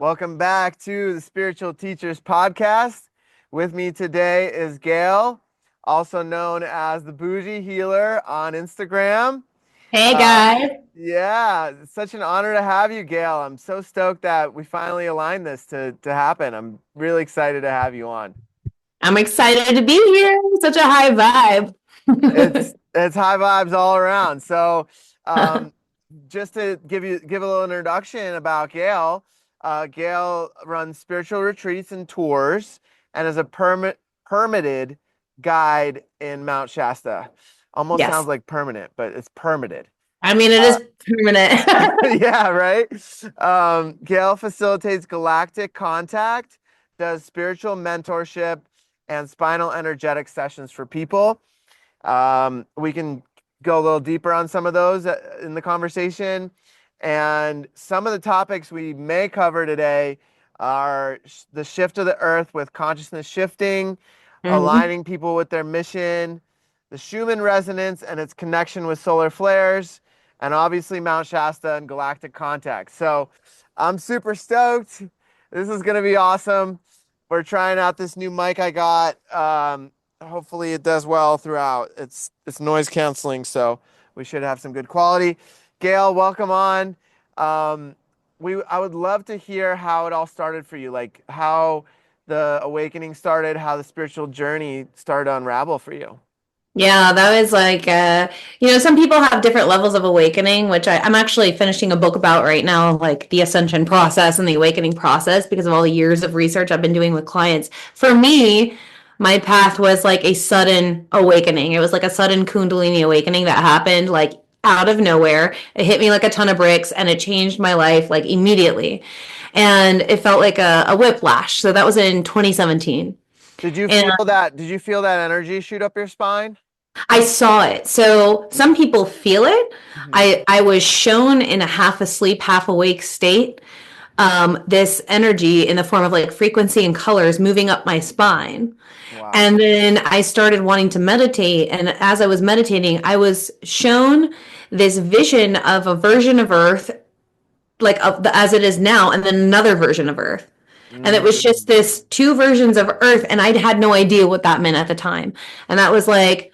Welcome back to the Spiritual Teachers Podcast. With me today is Gayle, also known as the Boujee Healer on Instagram. Hey guys, Yeah, it's such an honor to have you, Gayle. I'm so stoked that we finally aligned this to happen. I'm really excited to have you on. I'm excited to be here. Such a high vibe. It's high vibes all around. So, just to give a little introduction about Gayle, Gayle runs spiritual retreats and tours, and is a permitted guide in Mount Shasta. Almost sounds Yes. like permanent, but it's permitted. I mean, it Uh, is permanent. yeah, right. Gayle facilitates galactic contact, does spiritual mentorship, and spinal energetic sessions for people. We can go a little deeper on some of those in the conversation. And some of the topics we may cover today are the shift of the earth with consciousness shifting, Mhm. aligning people with their mission, the Schumann Resonance and its connection with solar flares, and obviously Mount Shasta and galactic contact. So I'm super stoked. This is going to be awesome. We're trying out this new mic I got. Hopefully it does well throughout. It's noise canceling, so we should have some good quality. Gayle, welcome on. Um, I would love to hear how it all started for you, like how the awakening started, how the spiritual journey started to unravel for you. Yeah, that was like, some people have different levels of awakening, which I'm actually finishing a book about right now, like the ascension process and the awakening process, because of all the years of research I've been doing with clients. For me, my path was like a sudden awakening. It was like a sudden Kundalini awakening that happened like out of nowhere. It hit me like a ton of bricks and it changed my life like immediately. And it felt like a whiplash. So that was in 2017. Did you And feel that? Did you feel that energy shoot up your spine? I saw it. So some people feel it. Hmm. I was shown in a half asleep, half awake state, this energy in the form of like frequency and colors moving up my spine. Wow. And then I started wanting to meditate. And as I was meditating, I was shown this vision of a version of Earth, like as it is now, and then another version of Earth. And it was just Mm. this two versions of Earth. And I had no idea what that meant at the time. And that was like,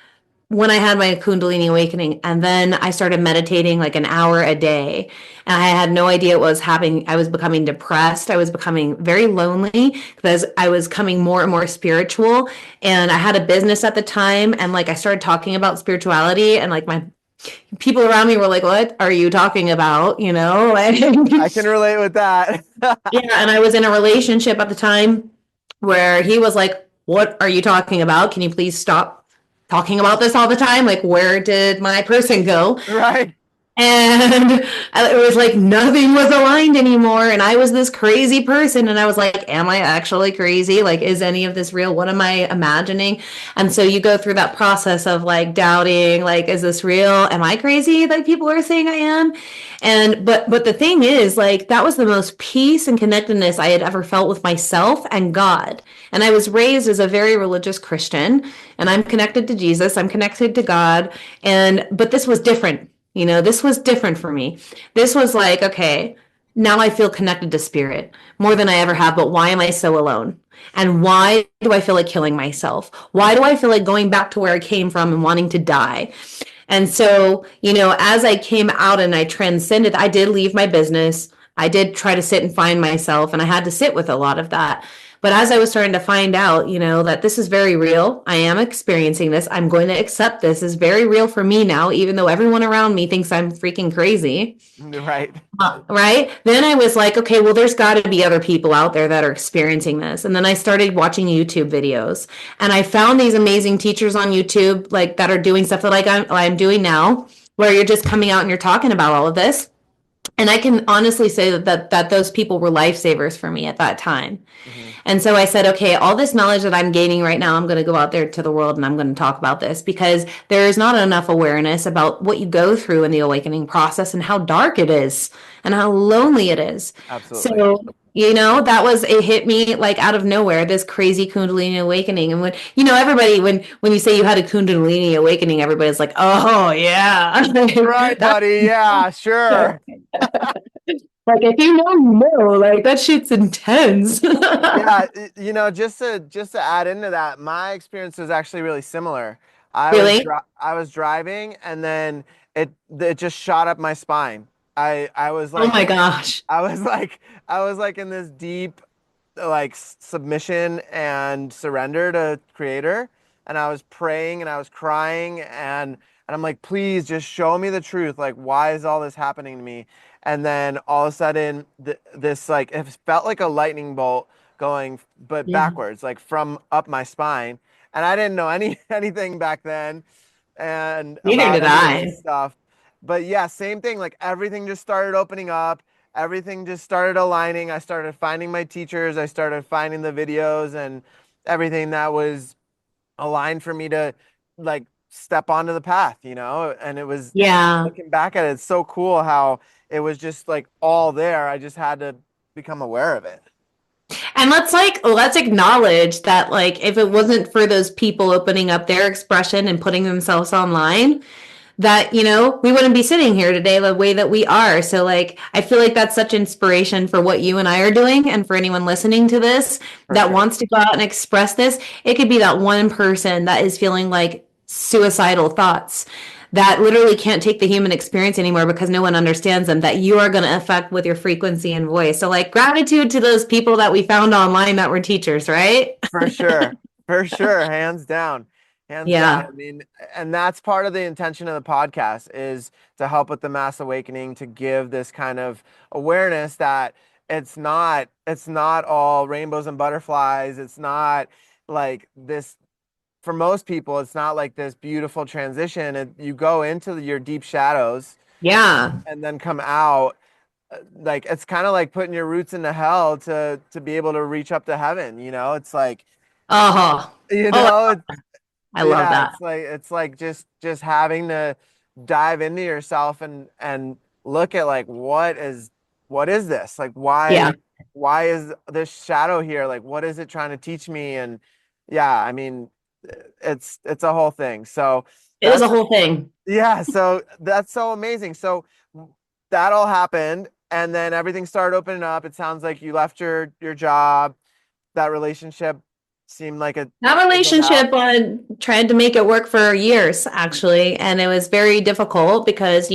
when I had my Kundalini awakening, and then I started meditating like an hour a day, and I had no idea what was happening. I was becoming depressed. I was becoming very lonely because I was coming more and more spiritual. And I had a business at the time, and like I started talking about spirituality, and like my people around me were like, "What are you talking about?" You know, I can relate with that. yeah. And I was in a relationship at the time where he was like, "What are you talking about? Can you please stop talking about this all the time? Like, where did my person go?" Right. And it was like nothing was aligned anymore. And I was this crazy person. And I was like, am I actually crazy? Like, is any of this real? What am I imagining? And so you go through that process of like doubting, like, is this real? Am I crazy? Like people are saying I am. And but the thing is, like, that was the most peace and connectedness I had ever felt with myself and God. And I was raised as a very religious Christian, and I'm connected to Jesus, I'm connected to God. And but this was different. This was different for me. This was like, okay, now I feel connected to spirit more than I ever have, but why am I so alone? And why do I feel like killing myself? Why do I feel like going back to where I came from and wanting to die? And so, as I came out and I transcended, I did leave my business. I did try to sit and find myself, and I had to sit with a lot of that. But as I was starting to find out, that this is very real, I am experiencing this. I'm going to accept this is very real for me now, even though everyone around me thinks I'm freaking crazy. Right. Right. Then I was like, okay, well, there's got to be other people out there that are experiencing this. And then I started watching YouTube videos, and I found these amazing teachers on YouTube, like that are doing stuff that like I'm doing now, where you're just coming out and you're talking about all of this. And I can honestly say that those people were lifesavers for me at that time. Hmm. And so I said, okay, all this knowledge that I'm gaining right now, I'm going to go out there to the world and I'm going to talk about this, because there is not enough awareness about what you go through in the awakening process and how dark it is and how lonely it is. Absolutely. So, that was, it hit me like out of nowhere, this crazy Kundalini awakening. And everybody, when you say you had a Kundalini awakening, everybody's like, oh yeah. Right, That's buddy. Yeah, sure. Like if you know, you know, like that shit's intense. Yeah, just to add into that, my experience was actually really similar. Really? I was driving and then it just shot up my spine. I was Oh like my in gosh. I was like I was like in this deep like submission and surrender to creator, and I was praying and I was crying, and I'm like, please just show me the truth, like why is all this happening to me? And then all of a sudden this like it felt like a lightning bolt going but Yeah. backwards, like from up my spine, and I didn't know anything back then and Neither about did any of this I. stuff. But yeah, same thing. Like everything just started opening up. Everything just started aligning. I started finding my teachers. I started finding the videos and everything that was aligned for me to like step onto the path, And it was Yeah. looking back at it, it's so cool how it was just like all there. I just had to become aware of it. And let's acknowledge that like if it wasn't for those people opening up their expression and putting themselves online, that we wouldn't be sitting here today the way that we are. So like I feel like that's such inspiration for what you and I are doing, and for anyone listening to this For that sure. wants to go out and express this. It could be that one person that is feeling like suicidal thoughts, that literally can't take the human experience anymore because no one understands them, that you are going to affect with your frequency and voice. So like gratitude to those people that we found online that were teachers, right? For sure. For sure. Hands down. Hands down. Yeah. I mean, and that's part of the intention of the podcast is to help with the mass awakening, to give this kind of awareness that it's not all rainbows and butterflies. It's not like this for most people, it's not like this beautiful transition. You go into your deep shadows Yeah. and then come out like it's kind of like putting your roots into hell to be able to reach up to heaven, It's like, Oh. you Oh, know, it's I love yeah, that. it's like just having to dive into yourself and look at like what is this? Like Yeah. why is this shadow here? Like what is it trying to teach me? And yeah, I mean it's a whole thing. So It is a that's whole thing. yeah, so that's so amazing. So that all happened and then everything started opening up. It sounds like you left your job. That relationship seemed like it That fizzled out. relationship tried to make it work for years, actually. And it was very difficult because,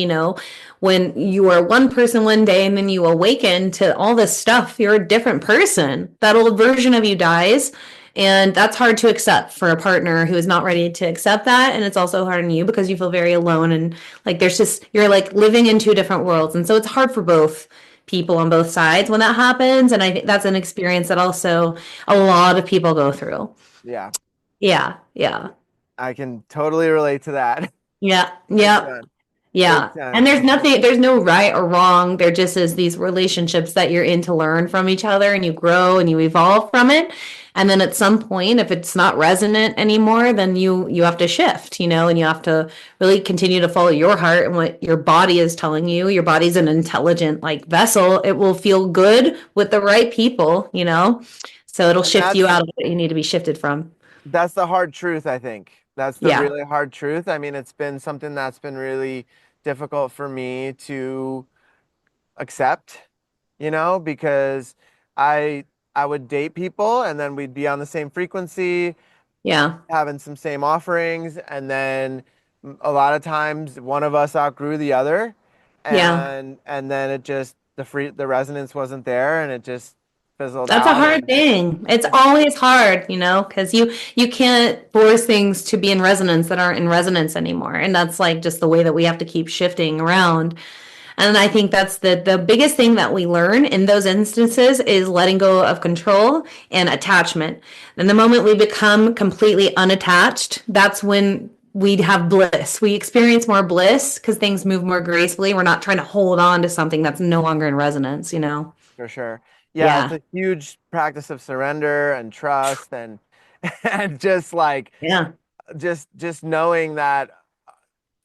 when you are one person one day and then you awaken to all this stuff, you're a different person. That old version of you dies. And that's hard to accept for a partner who is not ready to accept that. And it's also hard on you because you feel very alone. And like you're like living in two different worlds. And so it's hard for both people on both sides when that happens. And I think that's an experience that also a lot of people go through. Yeah, Yeah, yeah, I can totally relate to that. yeah, Big yeah, time. Big yeah. And time. there's no right or wrong. There just is these relationships that you're in to learn from each other, and you grow and you evolve from it. And then at some point, if it's not resonant anymore, then you have to shift, and you have to really continue to follow your heart and what your body is telling you. Your body's an intelligent like vessel. It will feel good with the right people. So it'll And shift you out of what you need to be shifted from. that's the hard truth, I think. That's the Yeah. really hard truth. I mean, it's been something that's been really difficult for me to accept, because I I would date people and then we'd be on the same frequency, Yeah. having some same offerings, and then a lot of times one of us outgrew the other, Yeah. and then it just the resonance wasn't there and it just fizzled That's a out. hard And thing. It's always hard, because you can't force things to be in resonance that aren't in resonance anymore. And that's like just the way that we have to keep shifting around. And I think that's the biggest thing that we learn in those instances is letting go of control and attachment. And the moment we become completely unattached, that's when we have bliss. We experience more bliss because things move more gracefully. We're not trying to hold on to something that's no longer in resonance. for sure. Yeah, it's Yeah. a huge practice of surrender and trust and and just like Yeah. just knowing that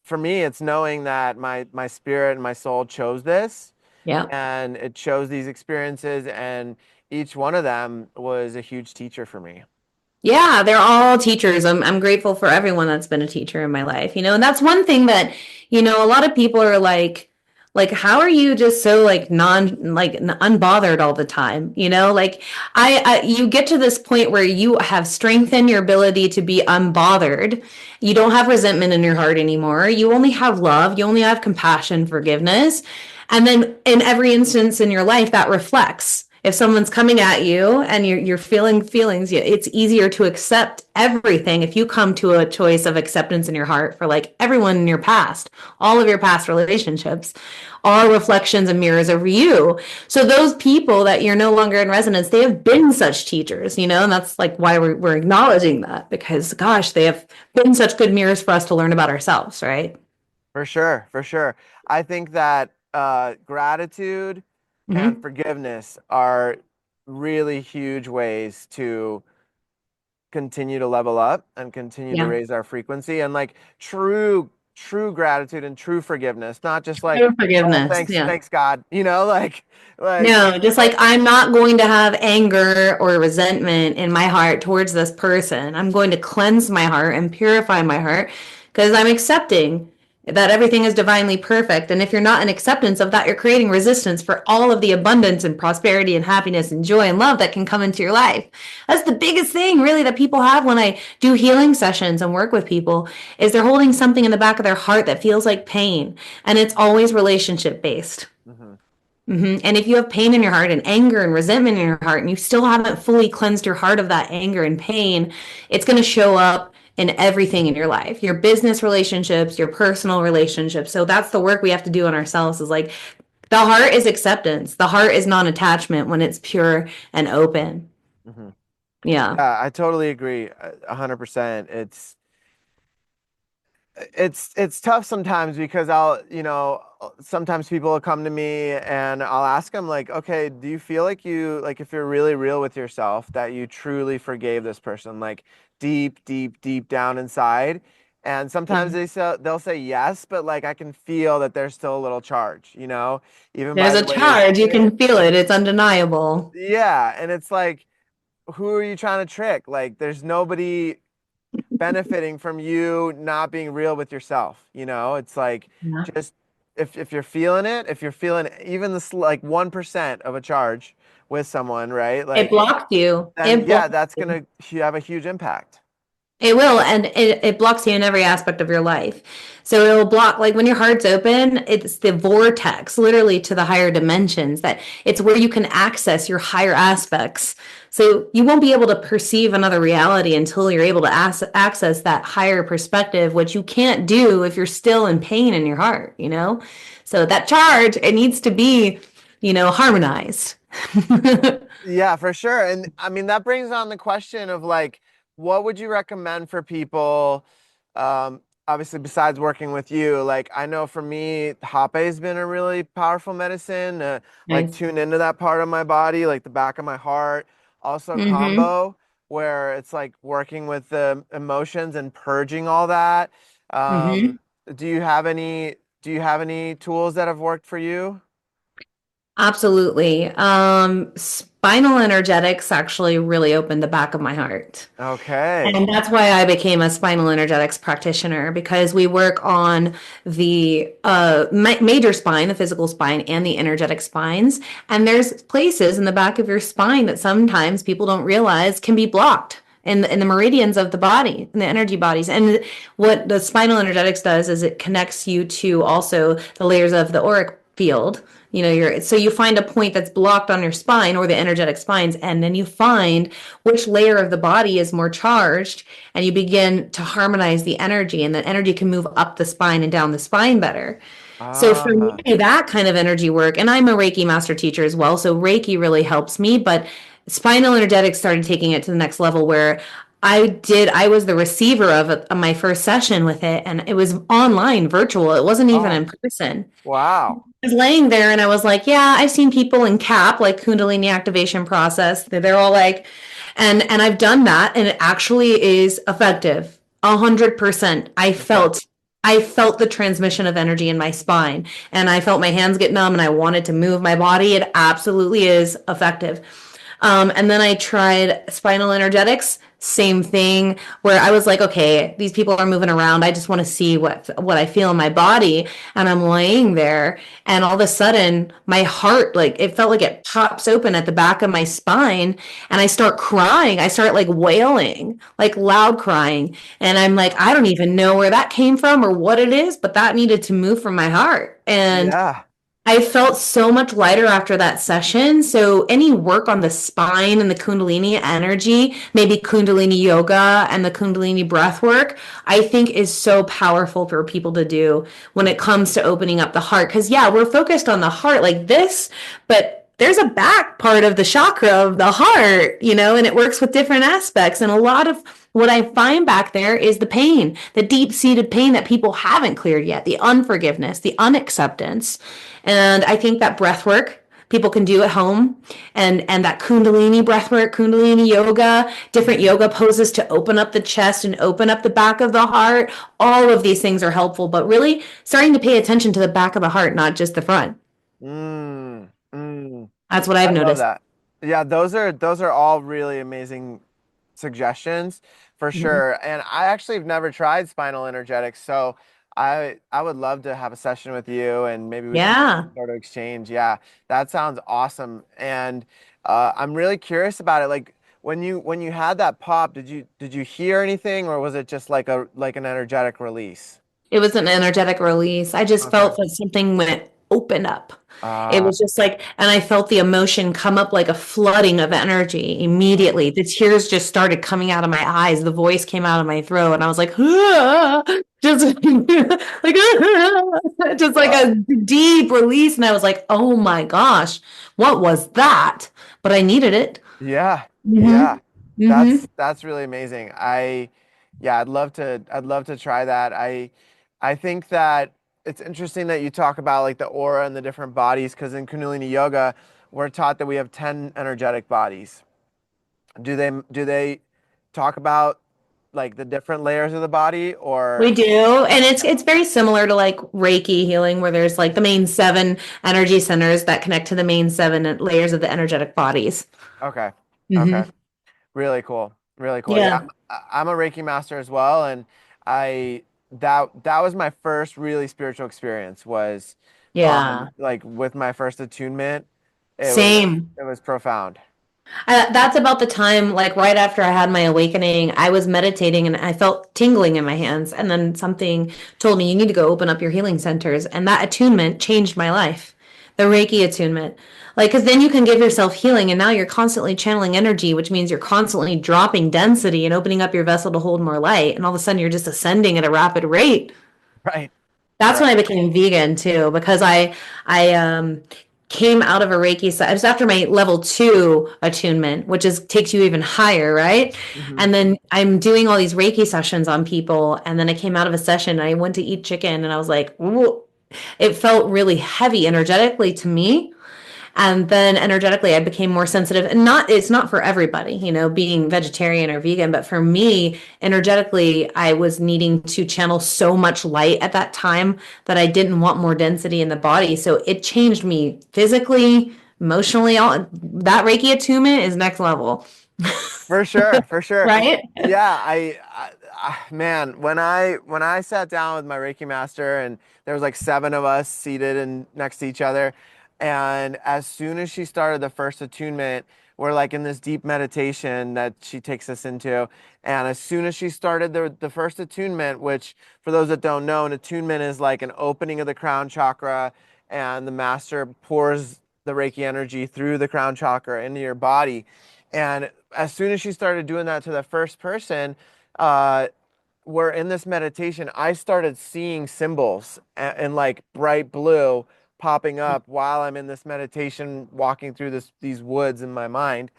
for me it's knowing that my spirit and my soul chose this Yeah. and it chose these experiences and each one of them was a huge teacher for me. Yeah, they're all teachers. I'm grateful for everyone that's been a teacher in my life, and that's one thing that, a lot of people are like, Like, how are you just so like unbothered all the time? You know, like you get to this point where you have strengthened your ability to be unbothered. You don't have resentment in your heart anymore. You only have love. You only have compassion, forgiveness. And then in every instance in your life, that reflects. If someone's coming at you and you're feeling feelings, it's easier to accept everything if you come to a choice of acceptance in your heart for like everyone in your past, all of your past relationships are reflections and mirrors of you. So those people that you're no longer in resonance, they have been such teachers, you know, and that's like why we're acknowledging that, because gosh, they have been such good mirrors for us to learn about ourselves, right? For sure, for sure. I think that gratitude and Mm-hmm. forgiveness are really huge ways to continue to level up and continue to Yeah. raise our frequency, and like true gratitude and true forgiveness, not just like, True oh, forgiveness. thanks, Yeah. thanks God, like No, just like I'm not going to have anger or resentment in my heart towards this person. I'm going to cleanse my heart and purify my heart because I'm accepting that everything is divinely perfect. And if you're not in acceptance of that, you're creating resistance for all of the abundance and prosperity and happiness and joy and love that can come into your life. That's the biggest thing really that people have when I do healing sessions and work with people is they're holding something in the back of their heart that feels like pain. And it's always relationship based. Mhm, And if you have pain in your heart and anger and resentment in your heart, and you still haven't fully cleansed your heart of that anger and pain, it's going to show up in everything in your life, your business relationships, your personal relationships. So that's the work we have to do on ourselves is like the heart is acceptance. The heart is non attachment when it's pure and open. mhm. Yeah. Yeah, I totally agree, 100%. It's tough sometimes because sometimes people will come to me and I'll ask them like, okay, do you feel like if you're really real with yourself, that you truly forgave this person, like deep, deep, deep down inside? And sometimes they'll say yes, but like I can feel that there's still a little charge, even There's by a the way they say charge. You it. can feel it. It's undeniable. Yeah, and it's like, who are you trying to trick? Like, there's nobody benefiting from you not being real with yourself. It's like, Yeah. just if you're feeling it, if you're feeling even this like 1% of a charge with someone, right? It Like, blocked you. then It yeah, blocked that's you. gonna have a huge impact. It will, and it blocks you in every aspect of your life. So it will block, like when your heart's open, it's the vortex, literally to the higher dimensions, that it's where you can access your higher aspects. So you won't be able to perceive another reality until you're able to access that higher perspective, which you can't do if you're still in pain in your heart, you know? So that charge, it needs to be, harmonized. Yeah, for sure. And I mean, that brings on the question of like, what would you recommend for people? Obviously, besides working with you, like I know for me, Hape has been a really powerful medicine to like Nice. tune into that part of my body, like the back of my heart. Also, Mm-hmm. combo, where it's like working with the emotions and purging all that. Um, Mm-hmm. do you have any, do you have any tools that have worked for you? Absolutely. Spinal energetics actually really opened the back of my heart. Okay. And that's why I became a spinal energetics practitioner because we work on the major spine, the physical spine, and the energetic spines. And there's places in the back of your spine that sometimes people don't realize can be blocked in the meridians of the body, in the energy bodies. And what the spinal energetics does is it connects you to also the layers of the auric field. So you find a point that's blocked on your spine or the energetic spines, and then you find which layer of the body is more charged, and you begin to harmonize the energy, and the energy can move up the spine and down the spine better. So for me, Ah, that kind of energy work, and I'm a Reiki master teacher as well, so Reiki really helps me, but spinal energetics started taking it to the next level where I was the receiver of my first session with it, and it was online, virtual. It wasn't even oh, in person. wow. I was laying there and I was like, yeah, I've seen people in CAP, like Kundalini activation process. They're all like, and I've done that, and it actually is effective. 100%. Okay. I felt the transmission of energy in my spine, and I felt my hands get numb, and I wanted to move my body. It absolutely is effective. And then I tried spinal energetics, same thing, where I was like, okay, these people are moving around. I just want to see what I feel in my body. And I'm laying there, and all of a sudden, my heart, like it felt like it pops open at the back of my spine, and I start crying. I start like wailing, like loud crying. And I'm like, I don't even know where that came from or what it is, but that needed to move from my heart. And Yeah. I felt so much lighter after that session. So, any work on the spine and the Kundalini energy, maybe Kundalini yoga and the Kundalini breath work, I think is so powerful for people to do when it comes to opening up the heart. Because, yeah, we're focused on the heart like this, but there's a back part of the chakra of the heart, and it works with different aspects. And a lot of what I find back there is the pain, the deep seated pain that people haven't cleared yet, the unforgiveness, the unacceptance. And I think that breath work people can do at home, and that kundalini breath work, kundalini yoga, different Mhm. yoga poses to open up the chest and open up the back of the heart, all of these things are helpful, but really starting to pay attention to the back of the heart, not just the front. Mm, mm. That's what I I've love noticed. that. Yeah, those are all really amazing suggestions for Mhm. sure. And I actually have never tried spinal energetics, so I would love to have a session with you and maybe we can Yeah. sort of exchange. Yeah, that sounds awesome. And I'm really curious about it. Like when you had that pop, did you hear anything or was it just like an energetic release? It was an energetic release. I just Okay. felt that something went open up. It Uh, was just like, and I felt the emotion come up like a flooding of energy immediately. The tears just started coming out of my eyes. The voice came out of my throat, and I was like, "Ah," just like, "Ah," just like wow. a deep release. And I was like, oh my gosh, what was that? But I needed it. Yeah, Mm-hmm. yeah. Mm-hmm. That's really amazing. Yeah, I'd love to try that. I think that it's interesting that you talk about like the aura and the different bodies because in Kundalini yoga, we're taught that we have 10 energetic bodies. Do they talk about like the different layers of the body We or do. And it's okay. it's very similar to like Reiki healing where there's like the main seven energy centers that connect to the main seven layers of the energetic bodies. Okay. Okay. Hmm. Really cool. Really cool. Yeah, Yeah. I'm a Reiki master as well, and I that was my first really spiritual experience was Yeah. like with my first attunement. It was Same. it was profound. That's about the time, like right after I had my awakening, I was meditating and I felt tingling in my hands. And then something told me, you need to go open up your healing centers. And that attunement changed my life. The Reiki attunement. Like, because then you can give yourself healing, and now you're constantly channeling energy, which means you're constantly dropping density and opening up your vessel to hold more light. And all of a sudden, you're just ascending at a rapid rate. Right. That's when I Right. became vegan too, because I came out of a Reiki. So it was after my level 2 attunement, which is takes you even higher, right? Hmm. And then I'm doing all these Reiki sessions on people, and then I came out of a session. And I went to eat chicken, and I was like, "Whoa." It felt really heavy energetically to me, and then energetically I became more sensitive, and not it's not for everybody, being vegetarian or vegan, but for me energetically I was needing to channel so much light at that time that I didn't want more density in the body, so it changed me physically, emotionally. All that Reiki attunement is next level. For sure. For sure. Right. Yeah. Man, when I sat down with my Reiki master and there was like seven of us seated and next to each other, and as soon as she started the first attunement, we're like in this deep meditation that she takes us into. And as soon as she started the first attunement, which for those that don't know, an attunement is like an opening of the crown chakra, and the master pours the Reiki energy through the crown chakra into your body. And as soon as she started doing that to the first person, uh, we're in this meditation. I started seeing symbols in like bright blue popping up while I'm in this meditation, walking through these woods in my mind.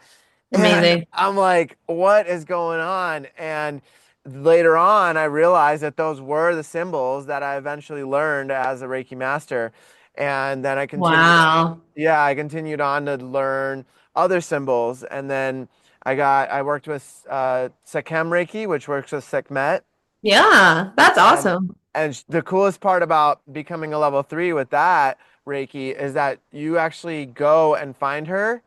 And Amazing. I'm like, what is going on? And later on, I realized that those were the symbols that I eventually learned as a Reiki master. And then Wow. I continued on to learn other symbols. And then I worked with Sekhem Reiki, which works with Sekhmet. Yeah, that's And awesome. the coolest part about becoming a level 3 with that Reiki is that you actually go and find her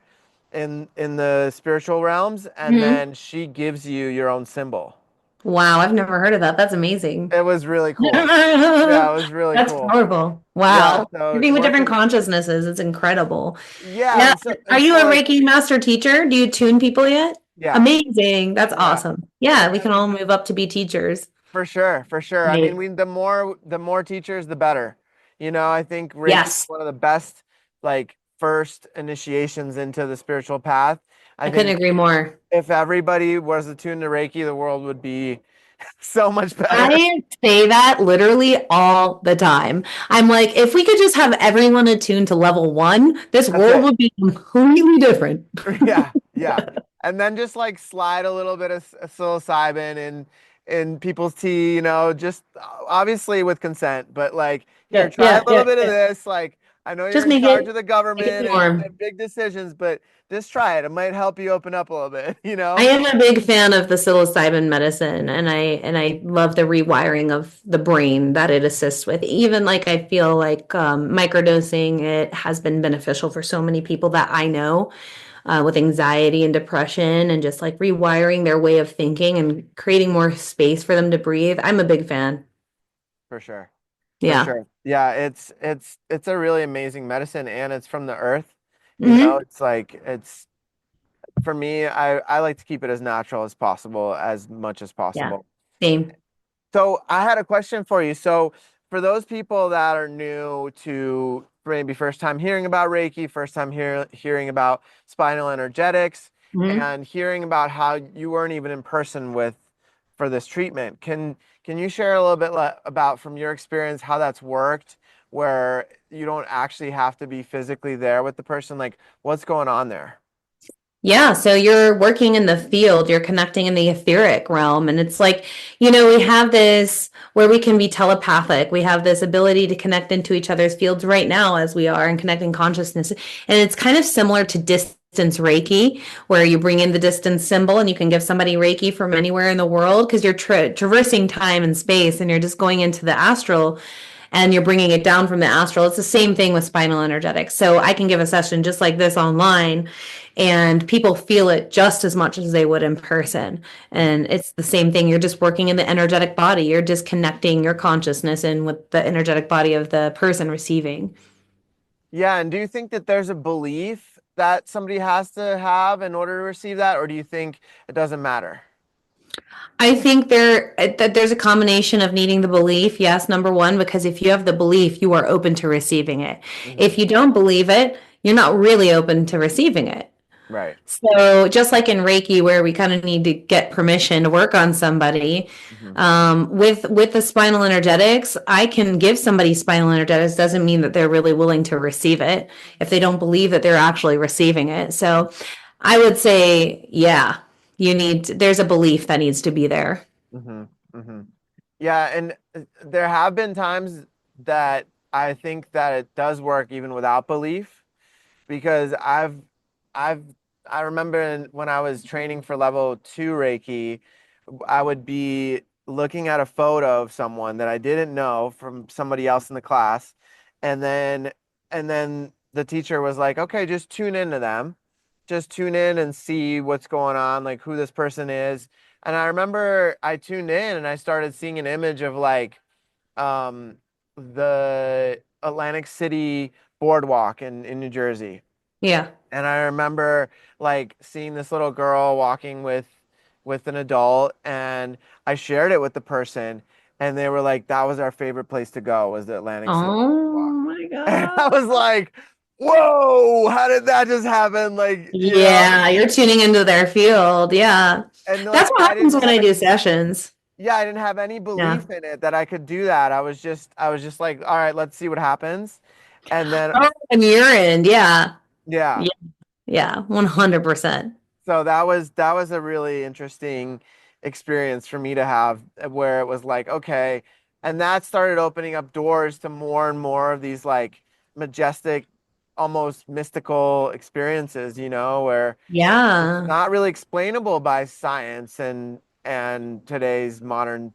in the spiritual realms, and Mhm. then she gives you your own symbol. Wow, I've never heard of that. That's amazing. It was really cool. Yeah, it was really That's cool. powerful. Yeah, Wow. so Working with different working, consciousnesses, it's incredible. yeah, Yeah. Are and you so a like, Reiki master teacher? Do you tune people yet? yeah, Amazing. That's yeah, awesome. Yeah, we and can all move up to be teachers. for sure, for sure. I mean, Right. we the more teachers, the better. I think Reiki is Yes, one of the best like first initiations into the spiritual path. I I couldn't think agree more. if everybody was attuned to Reiki, the world would be so much better. I say that literally all the time. I'm like, if we could just have everyone attuned to level one, this That's world it. would be completely different. Yeah, yeah. And then just like slide a little bit of psilocybin in people's tea, just obviously with consent, but like here, Yeah, try a yeah, little yeah, bit of yeah. this. Like I know you're Just in charge of the make it government norm. and big decisions, but just try it. It might help you open up a little bit, you I know? am a big fan of the psilocybin medicine, and I love the rewiring of the brain that it assists with. Even like I feel like microdosing it has been beneficial for so many people that I know with anxiety and depression, and just like rewiring their way of thinking and creating more space for them to breathe. I'm a big fan. For sure. For Yeah. sure. Yeah, it's a really amazing medicine and it's from the earth. Hmm. It's like it's for me, I like to keep it as natural as possible, as much as Yeah. possible. Same. So I had a question for you. So for those people that are new to maybe first time hearing about Reiki, first time hearing about spinal energetics, Mhm. and hearing about how you weren't even in person with for this treatment, can you share a little bit about from your experience how that's worked, where you don't actually have to be physically there with the person? Like what's going on there? Yeah, so you're working in the field, you're connecting in the etheric realm. And it's like, we have this where we can be telepathic. We have this ability to connect into each other's fields right now as we are and connecting consciousness. And it's kind of similar to distance Reiki, where you bring in the distance symbol and you can give somebody Reiki from anywhere in the world because you're traversing time and space and you're just going into the astral and you're bringing it down from the astral. It's the same thing with spinal energetics. So I can give a session just like this online, and people feel it just as much as they would in person. Mhm. And it's the same thing. You're just working in the energetic body, you're disconnecting your consciousness in with the energetic body of the person receiving. Yeah, and do you think that there's a belief that somebody has to have in order to receive that, or do you think it doesn't matter? I think that there's a combination of needing the belief, yes, number one, because if you have the belief, you are open to receiving it. Hmm. If you don't believe it, you're not really open to receiving it. Right. So just like in Reiki, where we kind of need to get permission to work on somebody, Hmm. with the spinal energetics, I can give somebody spinal energetics. Doesn't mean that they're really willing to receive it if they don't believe that they're actually receiving it. So I would say, yeah, there's a belief that needs to be there. Hmm. Hmm. Yeah, and there have been times that I think that it does work even without belief, because I've I remember when I was training for level two Reiki, I would be looking at a photo of someone that I didn't know from somebody else in the class, and then the teacher was like, "Okay, just tune into them. Just tune in and see what's going on, like who this person is." And I remember I tuned in and I started seeing an image of like um the Atlantic City boardwalk in New Jersey. Yeah. And I remember like seeing this little girl walking with an adult, and I shared it with the person, and they were like, that was our favorite place to go, was the Atlantic City Oh walk. my And I God. was like, whoa, how did that just happen? Like, Yeah, you're tuning into their field. Yeah. and That's like what happens when I do sessions. I didn't have any Yeah. belief in it that I could do that. I was just like, all right, let's see what happens. And then Oh, and your end. Yeah. yeah. Yeah. Yeah. 100%. So that was a really interesting experience for me to have, where it was like, okay, and that started opening up doors to more and more of these like majestic, almost mystical experiences, where it's Yeah. not really explainable by science and today's modern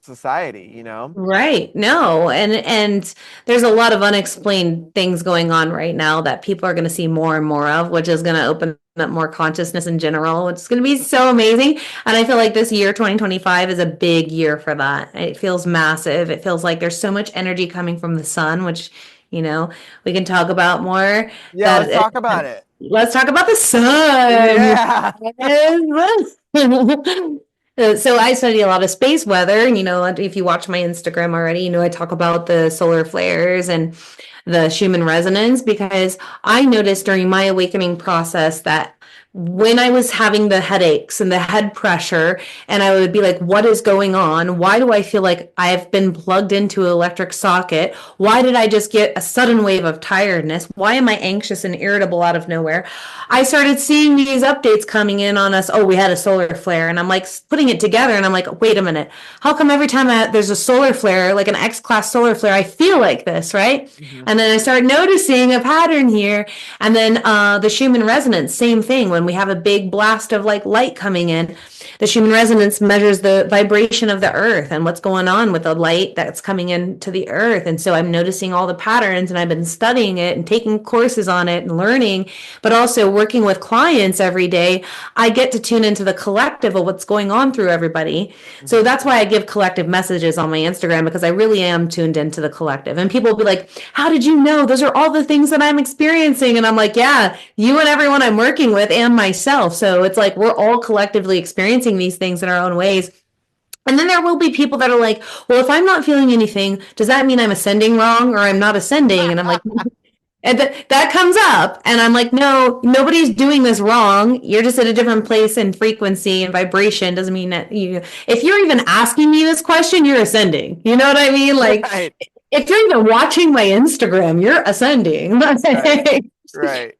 society, you know? Right. No. And there's a lot of unexplained things going on right now that people are going to see more and more of, which is going to open up more consciousness in general, which is going to be so amazing. And I feel like this year, 2025, is a big year for that. It feels massive. It feels like there's so much energy coming from the sun, which, we can talk about more. Yeah, let's That talk about it. Let's talk about the sun. Yeah. So I study a lot of space weather, and if you watch my Instagram already, I talk about the solar flares and the Schumann resonance because I noticed during my awakening process that when I was having the headaches and the head pressure, and I would be like, what is going on? Why do I feel like I've been plugged into an electric socket? Why did I just get a sudden wave of tiredness? Why am I anxious and irritable out of nowhere? I started seeing these updates coming in on us. Oh, we had a solar flare. And I'm like putting it together and I'm like, wait a minute. How come every time there's a solar flare, like an X-class solar flare, I feel like this, right? Mhm. And then I started noticing a pattern here. And then the Schumann resonance, same thing. When we have a big blast of like light coming in, the Schumann resonance measures the vibration of the earth and what's going on with the light that's coming into the earth. And so I'm noticing all the patterns and I've been studying it and taking courses on it and learning, but also working with clients every day. I get to tune into the collective of what's going on through everybody. So Mhm. that's why I give collective messages on my Instagram, because I really am tuned into the collective. And people will be like, how did you know? Those are all the things that I'm experiencing. And I'm like, yeah, you and everyone I'm working with and myself. So it's like we're all collectively experiencing these things in our own ways. And then there will be people that are like, well, if I'm not feeling anything, does that mean I'm ascending wrong or I'm not ascending? And I'm like, and that comes up. And I'm like, no, nobody's doing this wrong. You're just at a different place and frequency and vibration. Doesn't mean that if you're even asking me this question, you're ascending. You know what I mean? Like, Right. if you're even watching my Instagram, you're ascending. Right. Right.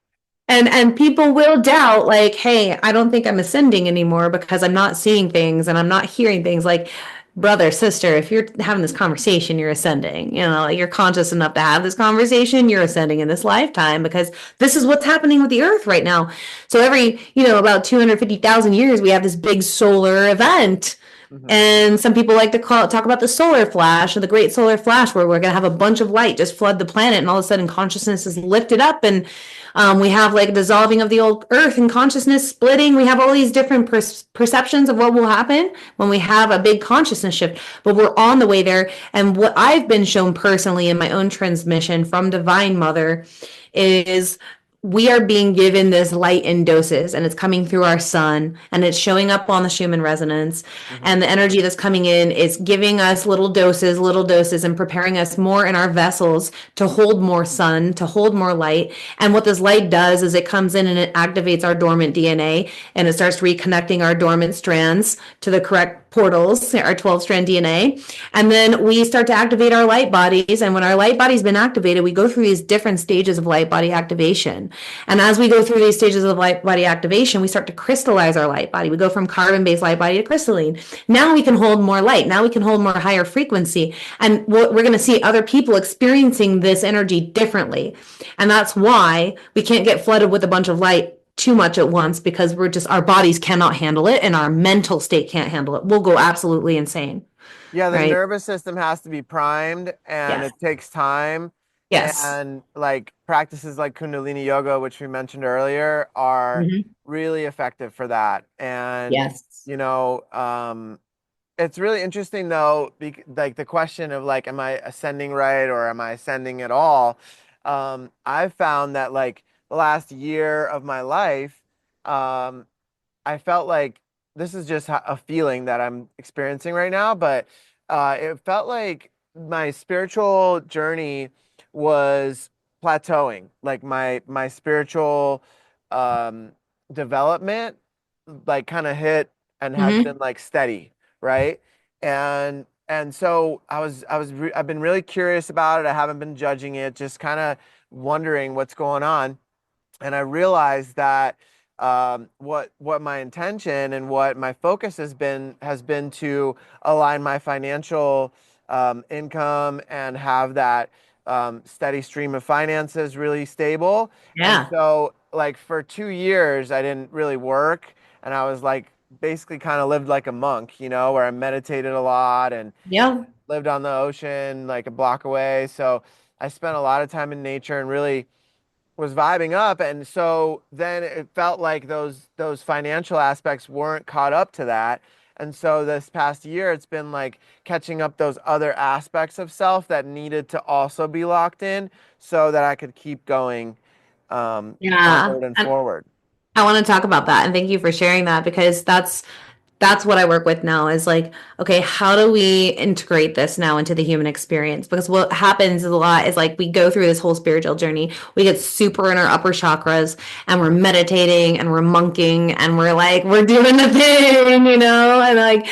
And people will doubt, like, hey, I don't think I'm ascending anymore because I'm not seeing things and I'm not hearing things. Like, brother, sister, if you're having this conversation, you're ascending. Like, you're conscious enough to have this conversation, you're ascending in this lifetime because this is what's happening with the earth right now. So every, about 250,000 years, we have this big solar event. Mhm. And some people like to talk about the solar flash or the great solar flash, where we're going to have a bunch of light just flood the planet, and all of a sudden consciousness is lifted up, and we have like dissolving of the old earth and consciousness splitting. We have all these different perceptions of what will happen when we have a big consciousness shift, but we're on the way there. And what I've been shown personally in my own transmission from Divine Mother is we are being given this light in doses, and it's coming through our sun, and it's showing up on the Schumann resonance, Mhm. and the energy that's coming in is giving us little doses and preparing us more in our vessels to hold more sun, to hold more light. And what this light does is it comes in and it activates our dormant DNA, and it starts reconnecting our dormant strands to the correct portals, our 12 strand DNA. And then we start to activate our light bodies. And when our light body's been activated, we go through these different stages of light body activation. And as we go through these stages of light body activation, we start to crystallize our light body. We go from carbon based light body to crystalline. Now we can hold more light. Now we can hold more higher frequency. And we're going to see other people experiencing this energy differently. And that's why we can't get flooded with a bunch of light too much at once, because our bodies cannot handle it and our mental state can't handle it. We'll go absolutely insane. Yeah, the Right. nervous system has to be primed and Yes. it takes time. Yes. And like practices like Kundalini yoga, which we mentioned earlier, are Mhm. really effective for that. And, Yes. you know, it's really interesting though, like the question of like, am I ascending right or am I ascending at all? I've found that like the last year of my life, um, I felt like this is just a feeling that I'm experiencing right now, but it felt like my spiritual journey was plateauing. Like my spiritual um, development, like kind of hit and has Hmm. been like steady, right? And so I've been really curious about it. I haven't been judging it, just kind of wondering what's going on. And I realized that what my intention and what my focus has been to align my financial income and have that steady stream of finances really stable. And Yeah. so, like for 2 years, I didn't really work, and I was like basically kind of lived like a monk, where I meditated a lot and Yeah. lived on the ocean like a block away. So I spent a lot of time in nature and really was vibing up. And so then it felt like those financial aspects weren't caught up to that. And so this past year, it's been like catching up those other aspects of self that needed to also be locked in so that I could keep going Yeah. onward and forward. I want to talk about that and thank you for sharing that because that's what I work with now is like, okay, how do we integrate this now into the human experience? Because what happens a lot is like we go through this whole spiritual journey, we get super in our upper chakras and we're meditating and we're monking and we're like, we're doing the thing, and like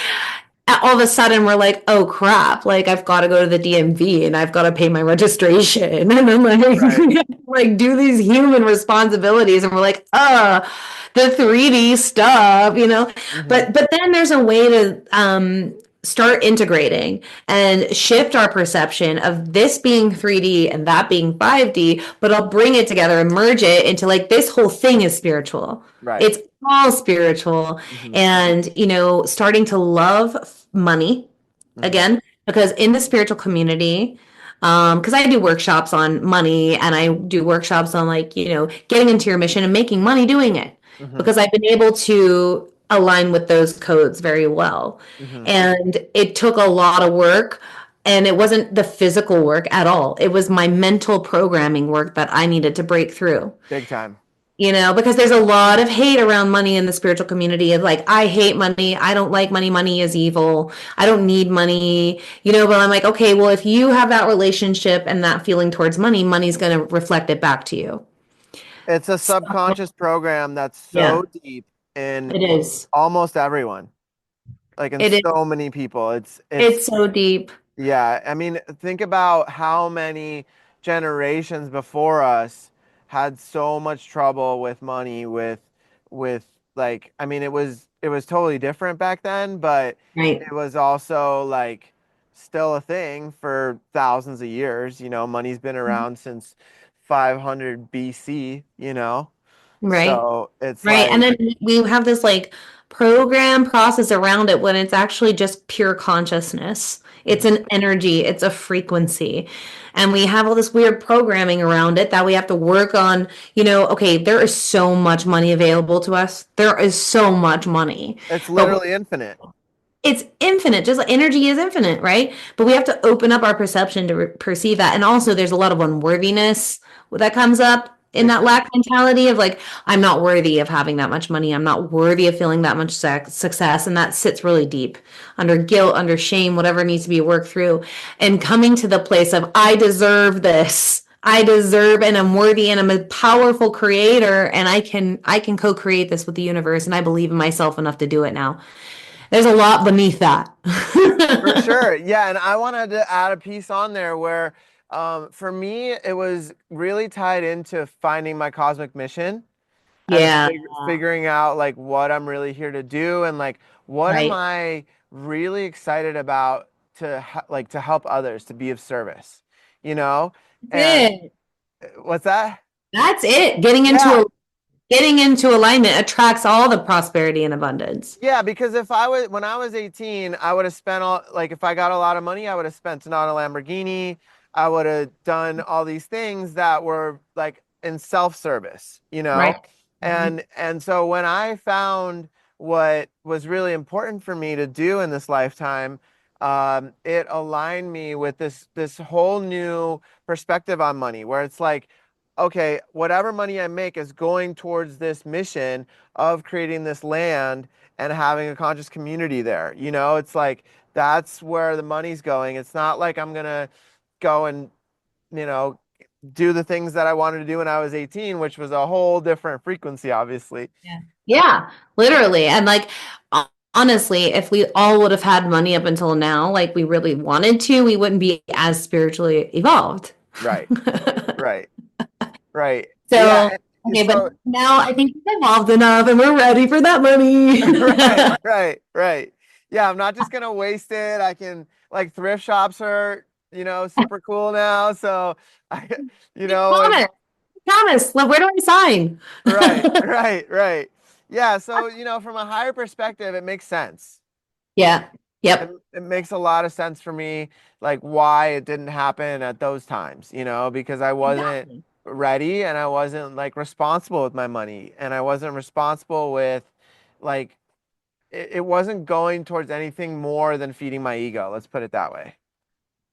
all of a sudden we're like, oh crap, like I've got to go to the DMV and I've got to pay my registration and then Right. like do these human responsibilities and we're like, the 3D stuff. Hmm. But then there's a way to start integrating and shift our perception of this being 3D and that being 5D, but I'll bring it together and merge it into like this whole thing is spiritual. Right. It's all spiritual Hmm. and starting to love money Hmm. again because in the spiritual community because I do workshops on money and I do workshops on like getting into your mission and making money doing it Hmm. because I've been able to align with those codes very well. Hmm. And it took a lot of work and it wasn't the physical work at all. It was my mental programming work that I needed to break through. Big time. Because there's a lot of hate around money in the spiritual community of like, I hate money. I don't like money. Money is evil. I don't need money. But I'm like, okay, well, if you have that relationship and that feeling towards money, money's going to reflect it back to you. It's a So, subconscious program that's so yeah, deep in it is. almost everyone, like in It is. so many people. It's It's so deep. Yeah, I mean, think about how many generations before us had so much trouble with money, with like, I mean, it was totally different back then, but Right. it was also like still a thing for thousands of years. Money's been around since 500 BC. Right. So it's Right. And like, then we have this like program process around it when it's actually just pure consciousness. It's mhm, an energy, it's a frequency. And we have all this weird programming around it that we have to work on. Okay, there is so much money available to us. There is so much money. it's But literally infinite. it's infinite, just like energy is infinite, right? But we have to open up our perception to perceive that. And also, there's a lot of unworthiness that comes up in Big that time. lack mentality of like, I'm not worthy of having that much money. I'm not worthy of feeling that much success. And that sits really deep under guilt, under shame, whatever needs to be worked through. And coming to the place of, I deserve this. I deserve and I'm worthy and I'm a powerful creator and I can co-create this with the universe and I believe in myself enough to do it now. There's a lot beneath that. For sure. Yeah, and I wanted to add a piece on there where for me it was really tied into finding my cosmic mission and Yeah, figuring out like what I'm really here to do and like what am right. I really excited about like to help others, to be of service, you know? And It. what's that? That's it. Getting into Yeah. a getting into alignment attracts all the prosperity and abundance. Yeah, because if I was when I was 18, I would have spent all like if I got a lot of money, I would have spent it on a Lamborghini. I would have done all these things that were like in self-service, Right. Mhm. And so when I found what was really important for me to do in this lifetime, it aligned me with this whole new perspective on money, where it's like, okay, whatever money I make is going towards this mission of creating this land and having a conscious community there. It's like that's where the money's going. It's not like I'm gonna go and, you know, do the things that I wanted to do when I was 18, which was a whole different frequency, obviously. Yeah. Yeah, literally. And like honestly, if we all would have had money up until now, like we really wanted to, we wouldn't be as spiritually evolved. Right, right, right. So, Yeah. okay, but So now I think we've evolved enough and we're ready for that money. right, right, right. Yeah, I'm not just gonna waste it. I can like thrift shops are, super cool now. So I, like Thomas, Thomas, where do I sign? right, right, right. Yeah, so from a higher perspective, it makes sense. Yeah. It, Yep. it makes a lot of sense for me, like why it didn't happen at those times, because I wasn't Exactly. ready and I wasn't like responsible with my money and I wasn't responsible with like it wasn't going towards anything more than feeding my ego. Let's put it that way.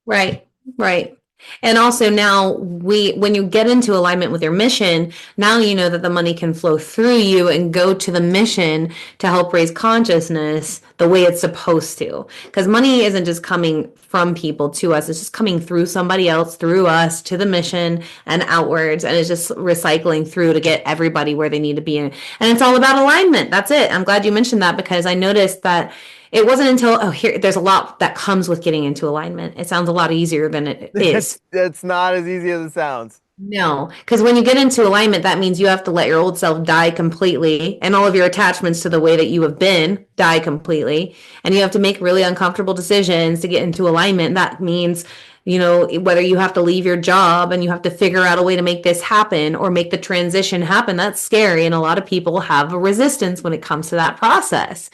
Right, right. And also now when you get into alignment with your mission, now you know that the money can flow through you and go to the mission to help raise consciousness the way it's supposed to. Because money isn't just coming from people to us, it's just coming through somebody else, through us to the mission and outwards. And it's just recycling through to get everybody where they need to be. And it's all about alignment. That's it. I'm glad you mentioned that because I noticed that it wasn't until, oh, here, there's a lot that comes with getting into alignment. It sounds a lot easier than it is. It's not as easy as it sounds. No, because when you get into alignment, that means you have to let your old self die completely and all of your attachments to the way that you have been die completely. And you have to make really uncomfortable decisions to get into alignment. That means, whether you have to leave your job and you have to figure out a way to make this happen or make the transition happen. That's scary. And a lot of people have a resistance when it comes to that process.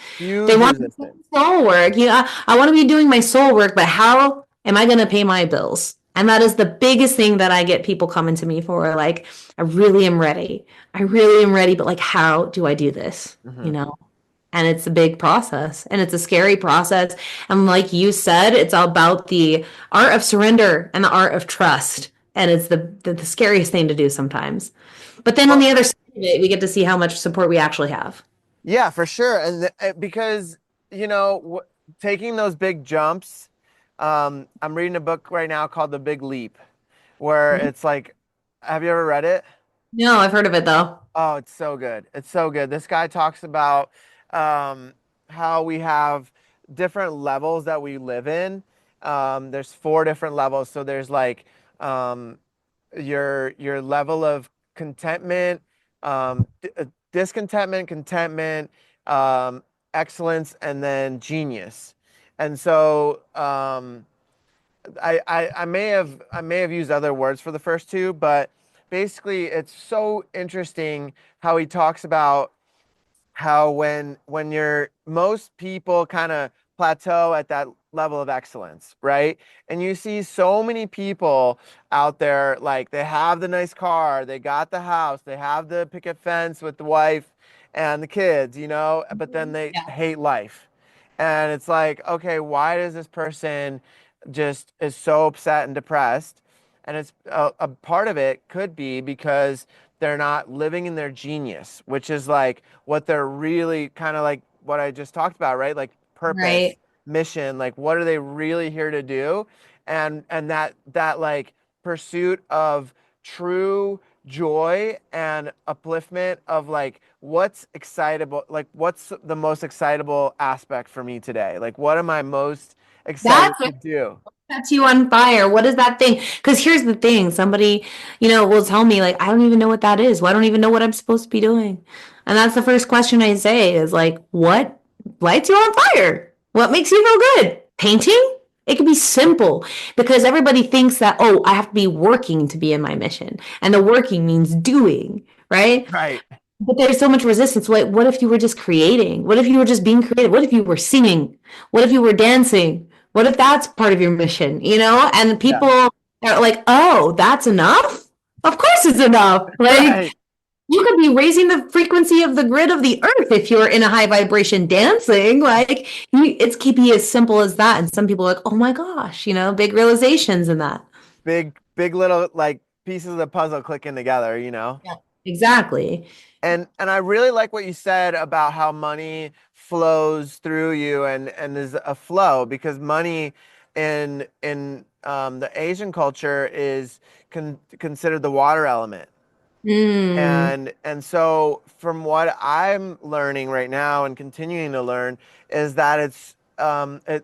They Huge want to do resistance. soul work. I want to be doing my soul work, but how am I going to pay my bills? And that is the biggest thing that I get people coming to me for. Like, I really am ready. I really am ready, but like, how do I do this? Hmm. And it's a big process and it's a scary process. And like you said, it's all about the art of surrender and the art of trust. And it's the scariest thing to do sometimes. But then on Well, the other side of it, we get to see how much support we actually have. yeah, for sure. And because, taking those big jumps, I'm reading a book right now called The Big Leap, where it's like, have you ever read it? No, I've heard of it though. Oh, it's so good. It's so good. This guy talks about um, how we have different levels that we live in. There's four different levels. So there's like um, your level of contentment, discontentment, contentment, um, excellence, and then genius. And so I may have used other words for the first two, but basically it's so interesting how he talks about how when you're most people kind of plateau at that level of excellence, right? And you see so many people out there like they have the nice car, they got the house, they have the picket fence with the wife and the kids, but then they Yeah. hate life. And it's like, okay, why does this person just is so upset and depressed? And it's a part of it could be because they're not living in their genius, which is like what they're really kind of like what I just talked about, right? Like purpose, Right. mission, like what are they really here to do? And that like pursuit of true joy and upliftment of like what's excitable, like what's the most excitable aspect for me today? Like what am I most excited That's to do? sets you on fire? What is that thing? Because here's the thing, somebody, will tell me, like, I don't even know what that is. Well, I don't even know what I'm supposed to be doing. And that's the first question I say is like, what lights you on fire? What makes you feel good? Painting? It can be simple because everybody thinks that, oh, I have to be working to be in my mission. And the working means doing, right? Right. But there's so much resistance. What if you were just creating? What if you were just being creative? What if you were singing? What if you were dancing? What if that's part of your mission? And Yeah. people are like, oh, that's enough? Of course it's enough. Like, Right. you could be raising the frequency of the grid of the earth if you're in a high vibration dancing. Like, it's keep be as simple as that. And some people are like, oh my gosh, big realizations in that. Big little like pieces of the puzzle clicking together. Yeah. Exactly. And I really like what you said about how money flows through you and is a flow because money in the Asian culture is considered the water element. Mm, And so from what I'm learning right now and continuing to learn is that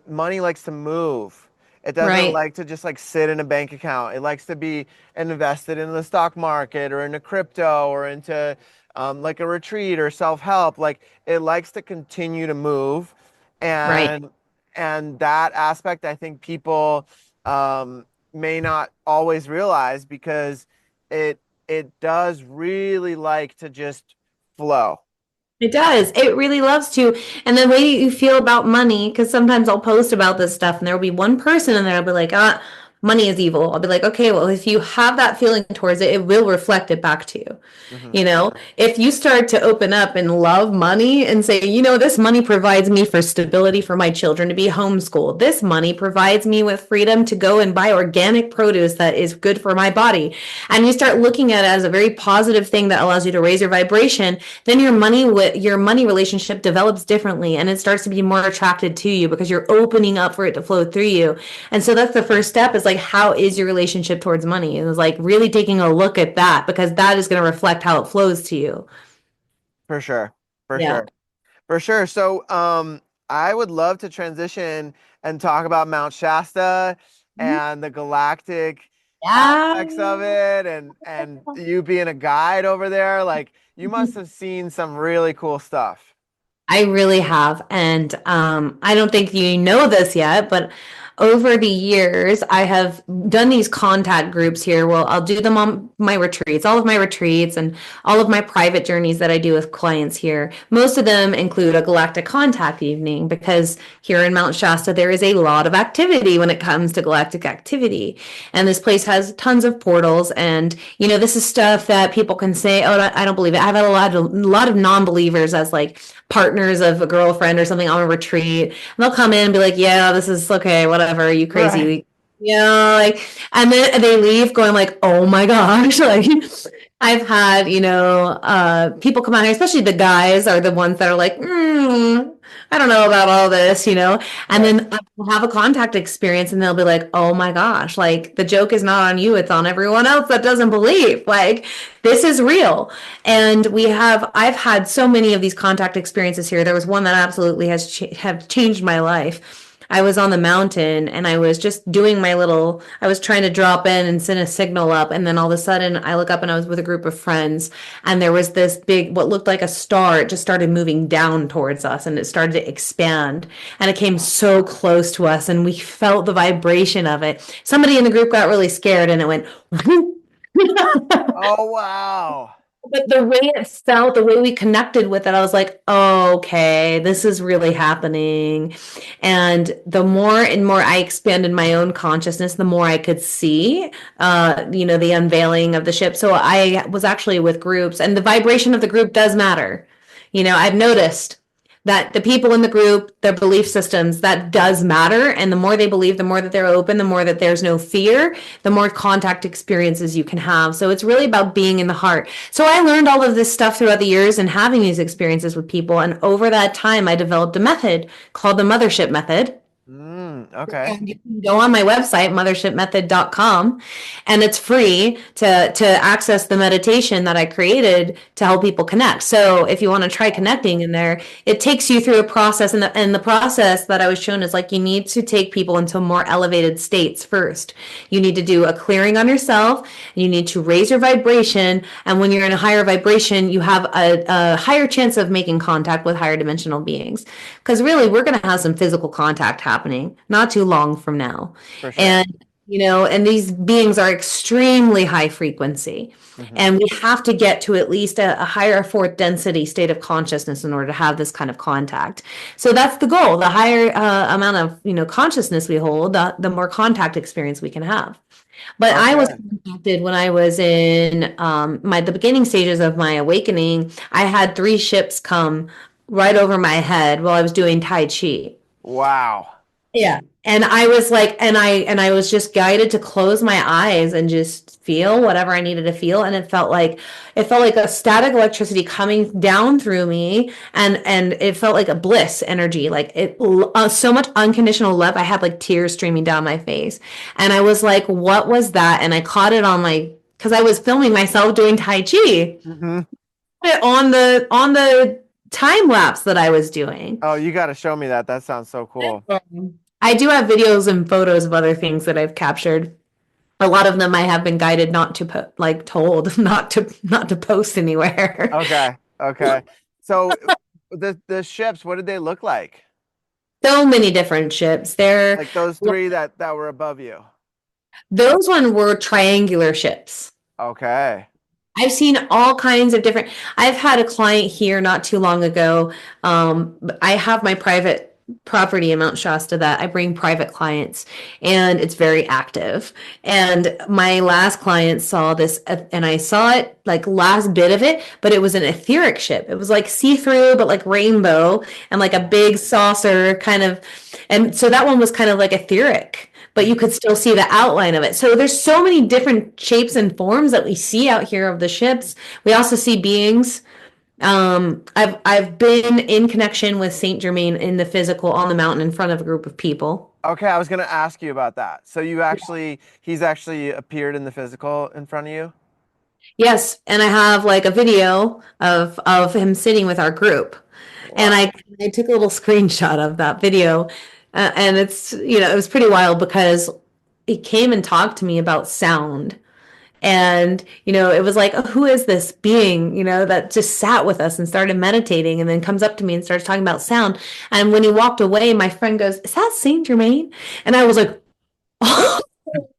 money likes to move. It doesn't right, like to just like sit in a bank account. It likes to be invested in the stock market or into crypto or into like a retreat or self-help. Like it likes to continue to move. right. And and that aspect I think people may not always realize because it it does really like to just flow. It does. It really loves to. And the way you feel about money, because sometimes I'll post about this stuff and there will be one person in there, I'll be like, money is evil. I'll be like, okay, well, if you have that feeling towards it, it will reflect it back to you. Hmm. You know, if you start to open up and love money and say, this money provides me for stability for my children to be homeschooled. This money provides me with freedom to go and buy organic produce that is good for my body. And you start looking at it as a very positive thing that allows you to raise your vibration, then your money relationship develops differently and it starts to be more attracted to you because you're opening up for it to flow through you. And so that's the first step is like, how is your relationship towards money? And it's like really taking a look at that because that is going to reflect how it flows to you. For sure. For Yeah. sure. For sure. So, I would love to transition and talk about Mount Shasta and the galactic Yeah. aspects of it and you being a guide over there. Like you must have seen some really cool stuff. I really have. And I don't think you know this yet, but over the years, I have done these contact groups here. Well, I'll do them on my retreats, all of my retreats and all of my private journeys that I do with clients here. Most of them include a galactic contact evening because here in Mount Shasta, there is a lot of activity when it comes to galactic activity. And this place has tons of portals. And, this is stuff that people can say, oh, I don't believe it. I've had a lot of non-believers as like partners of a girlfriend or something on a retreat. And they'll come in and be like, yeah, this is okay, whatever, you Right. crazy. Like, and then they leave going like, oh my gosh, like I've had, people come out here, especially the guys are the ones that are like, I don't know about all this. And Right. then I'll have a contact experience and they'll be like, oh my gosh, like the joke is not on you, it's on everyone else that doesn't believe. Like, this is real. And I've had so many of these contact experiences here. There was one that absolutely have changed my life. I was on the mountain and I was just doing I was trying to drop in and send a signal up. And then all of a sudden I look up and I was with a group of friends and there was this big, what looked like a star. It just started moving down towards us and it started to expand and it came so close to us and we felt the vibration of it. Somebody in the group got really scared and it went, Oh, wow. but the way it felt, the way we connected with it, I was like, oh, okay, this is really happening. And the more and more I expanded my own consciousness, the more I could see, the unveiling of the ship. So I was actually with groups, and the vibration of the group does matter. I've noticed that the people in the group, their belief systems, that does matter. And the more they believe, the more that they're open, the more that there's no fear, the more contact experiences you can have. So it's really about being in the heart. So I learned all of this stuff throughout the years and having these experiences with people. And over that time, I developed a method called the Mothership Method. Okay. And you can go on my website, mothershipmethod.com, and it's free to access the meditation that I created to help people connect. So if you want to try connecting in there, it takes you through a process. And the process that I was shown is like you need to take people into more elevated states first. You need to do a clearing on yourself. You need to raise your vibration. And when you're in a higher vibration, you have a higher chance of making contact with higher dimensional beings. Because really, we're going to have some physical contact happening not too long from now. For sure. And these beings are extremely high frequency. Hmm. And we have to get to at least a higher fourth density state of consciousness in order to have this kind of contact. So that's the goal. The higher amount of, consciousness we hold, the more contact experience we can have. But I was Okay. contacted when I was in the beginning stages of my awakening. I had 3 ships come right over my head while I was doing Tai Chi. Wow. Yeah. And I was like, and I was just guided to close my eyes and just feel whatever I needed to feel. And it felt like a static electricity coming down through me. And it felt like a bliss energy, like so much unconditional love. I had like tears streaming down my face. And I was like, what was that? And I caught it because I was filming myself doing Tai Chi Hmm. on the time lapse that I was doing. Oh, you got to show me that. That sounds so cool. I do have videos and photos of other things that I've captured. A lot of them I have been guided not to put, like told not to post anywhere. Okay. Okay. So the ships, what did they look like? So many different ships. Like those three that were above you. Those one were triangular ships. Okay. I've seen all kinds of different. I've had a client here not too long ago. I have my private property in Mount Shasta that I bring private clients, and it's very active. And my last client saw this, and I saw it like last bit of it, but it was an etheric ship. It was like see through, but like rainbow and like a big saucer kind of. And so that one was kind of like etheric, but you could still see the outline of it. So there's so many different shapes and forms that we see out here of the ships. We also see beings. I've been in connection with Saint Germain in the physical on the mountain in front of a group of people. Okay, I was gonna ask you about that. So he's actually appeared in the physical in front of you? Yes, and I have like a video of him sitting with our group, and Wow. I took a little screenshot of that video, and it's it was pretty wild because he came and talked to me about sound. And, it was like, oh, who is this being, that just sat with us and started meditating and then comes up to me and starts talking about sound. And when he walked away, my friend goes, is that Saint Germain? And I was like, oh.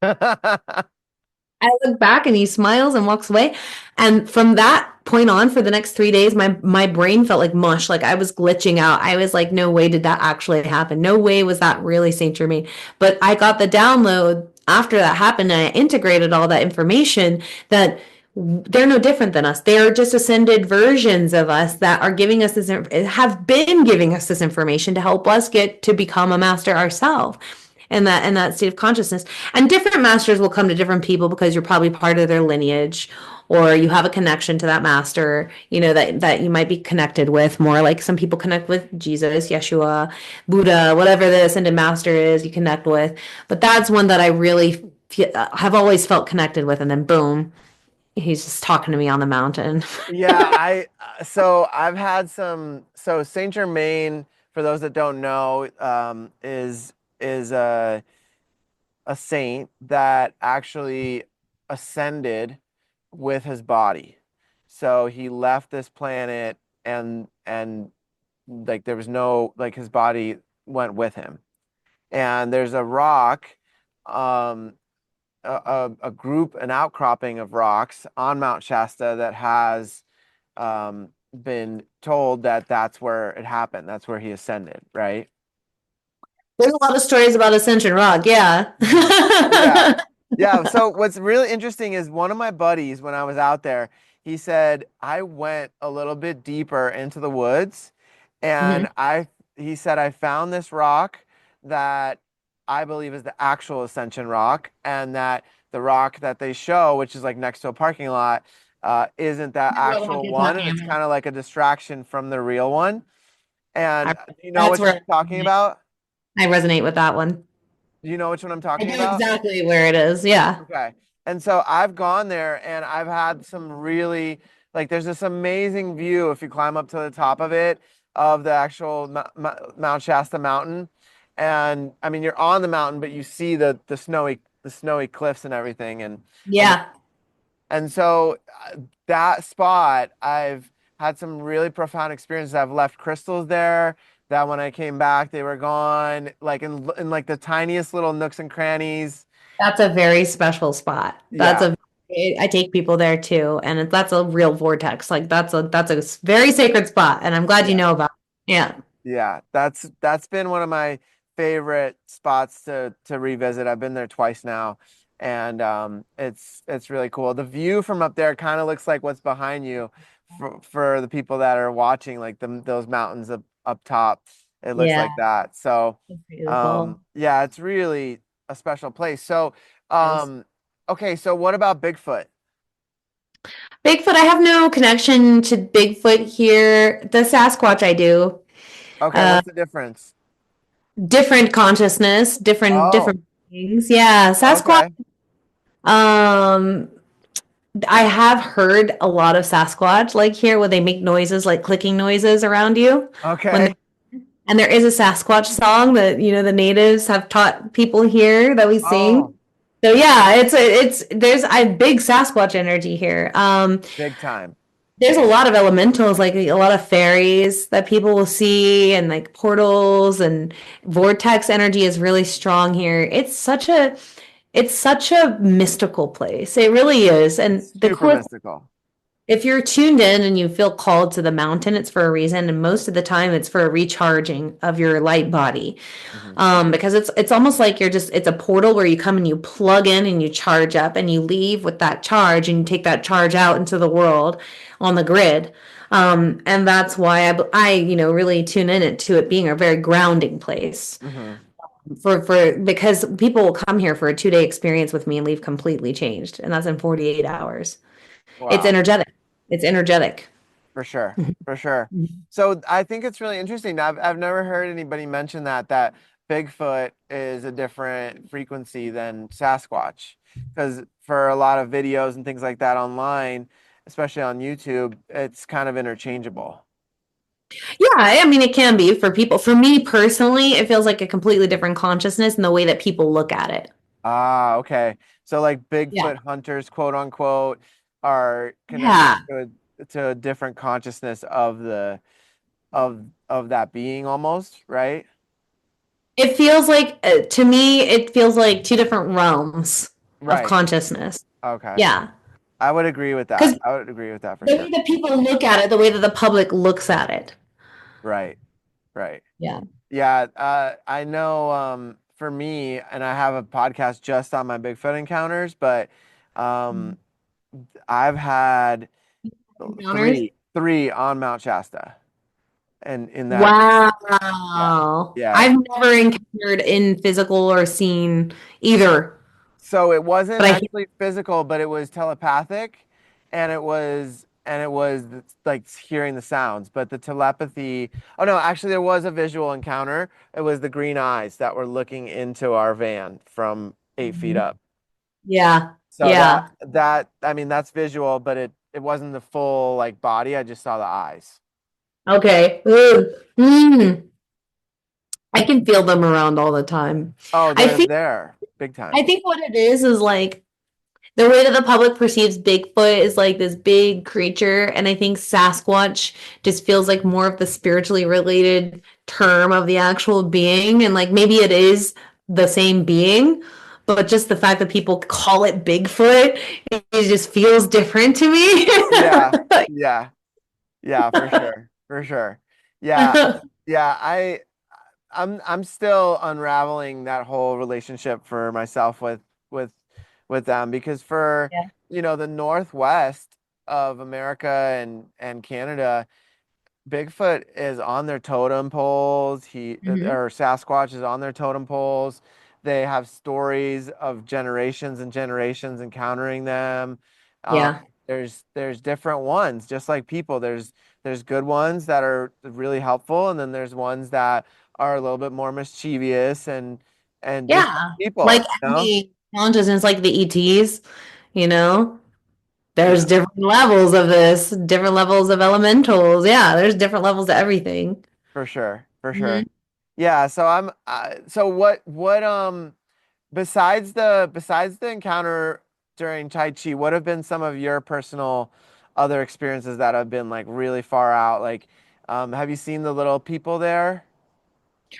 I look back and he smiles and walks away. And from that point on, for the next 3 days, my brain felt like mush. Like I was glitching out. I was like, no way did that actually happen. No way was that really Saint Germain. But I got the download after that happened and I integrated all that information that they're no different than us. They are just ascended versions of us that are giving us this, have been giving us this information to help us get to become a master ourselves and that state of consciousness. And different masters will come to different people because you're probably part of their lineage or you have a connection to that master, that you might be connected with more. Like some people connect with Jesus, Yeshua, Buddha, whatever the ascended master is you connect with. But that's one that I really have always felt connected with. And then boom, he's just talking to me on the mountain. Yeah, so I've had so Saint Germain, for those that don't know, is a saint that actually ascended with his body. So he left this planet and like there was no like his body went with him. And there's a rock, um, a group, an outcropping of rocks on Mount Shasta that has been told that that's where it happened. That's where he ascended, right? There's a lot of stories about Ascension Rock. Yeah. Yeah. Yeah. So what's really interesting is one of my buddies, when I was out there, he said, I went a little bit deeper into the woods Mhm. and he said, I found this rock that I believe is the actual Ascension Rock, and that the rock that they show, which is like next to a parking lot, isn't that The real rock actual is one. not And it's damaged. kind of like a distraction from the real one. And I- do you know That's which one where I'm talking about? I resonate with that one. Do you know which one I'm I talking know about? exactly where it is. Yeah. Okay. And so I've gone there and I've had some really, like, there's this amazing view if you climb up to the top of it of the actual Mount Shasta mountain. And I mean, you're on the mountain, but you see the snowy cliffs and everything. And Yeah. and so that spot, I've had some really profound experiences. I've left crystals there that when I came back, they were gone, like in like the tiniest little nooks and crannies. That's a very special spot. Yeah. I take people there too, and that's a real vortex. Like that's a very sacred spot, and I'm glad you Yeah. know about it. Yeah. Yeah, that's been one of my favorite spots to revisit. I've been there twice now, and it's really cool. The view from up there kind of looks like what's behind you for the people that are watching, like those mountains up top. It looks Yeah. like that. So, It's beautiful. yeah, it's really a special place. So, Yes. okay, so what about Bigfoot? Bigfoot, I have no connection to Bigfoot here. The Sasquatch I do. Okay, Uh, what's the difference? different consciousness, Oh, different things. Yeah, Sasquatch. okay, Um, I have heard a lot of Sasquatch like here where they make noises like clicking noises around you when okay. and there is a Sasquatch song that the natives have taught people here that we sing. Oh, So yeah, it's there's a big Sasquatch energy here. big time. There's a lot of elementals, like a lot of fairies that people will see, and like portals and vortex energy is really strong here. It's such a mystical place. It really is. And the Super coolest mystical. If you're tuned in and you feel called to the mountain, it's for a reason, and most of the time it's for a recharging of your light body. Hmm. Because it's almost like it's a portal where you come and you plug in and you charge up and you leave with that charge and you take that charge out into the world on the grid. And that's why really tune in to it being a very grounding place Hmm. for because people will come here for a 2 day experience with me and leave completely changed, and that's in 48 hours. It's Wow. energetic. It's energetic. For sure, for sure. So I think it's really interesting. I've never heard anybody mention that Bigfoot is a different frequency than Sasquatch, because for a lot of videos and things like that online, especially on YouTube, it's kind of interchangeable. Yeah, I mean, it can be for people. For me personally, it feels like a completely different consciousness in the way that people look at it. Ah, okay. So like Yeah. Bigfoot hunters, quote unquote, are connected Yeah. to a different consciousness of the of that being almost, right? It feels like, to me, it feels like two different realms of Right. consciousness. Okay. Yeah. I would agree with that. Because I would agree with that for the sure. way that people look at it, the way that the public looks at it. Right. Right. Yeah. Yeah. I know, for me, and I have a podcast just on my Bigfoot encounters, but um, I've had Encounters. three on Mount Shasta. And in that, yeah. Wow. Yeah. I've never encountered in physical or seen either, So it wasn't but I actually physical, but it was telepathic, and it was like hearing the sounds. But the telepathy, oh no, actually there was a visual encounter. It was the green eyes that were looking into our van from 8 feet Mhm. up. Yeah. So Yeah. I mean that's visual, but it wasn't the full like body. I just saw the eyes. Okay. Ugh. Mm. I can feel them around all the time. Oh, I they're think there, big I time. think what it is like the way that the public perceives Bigfoot is like this big creature, and I think Sasquatch just feels like more of the spiritually related term of the actual being, and like maybe it is the same being, but just the fact that people call it Bigfoot, it just feels different to me. Yeah, yeah, yeah, for sure, for sure. Yeah, yeah. I'm still unraveling that whole relationship for myself with with them because for Yeah. the Northwest of America and Canada, Bigfoot is on their totem poles. Mhm. Or Sasquatch is on their totem poles. They have stories of generations and generations encountering them. Um, Yeah. there's different ones, just like people. There's good ones that are really helpful, and then there's ones that are a little bit more mischievous and just like Yeah. Like people, you know? any consciousness, like the ETs, you know? There's Yeah, different levels of this, different levels of elementals. Yeah, there's different levels of everything. for sure, for sure. Mhm. Yeah, so so what besides the encounter during Tai Chi, what have been some of your personal other experiences that have been like really far out? Like, have you seen the little people there?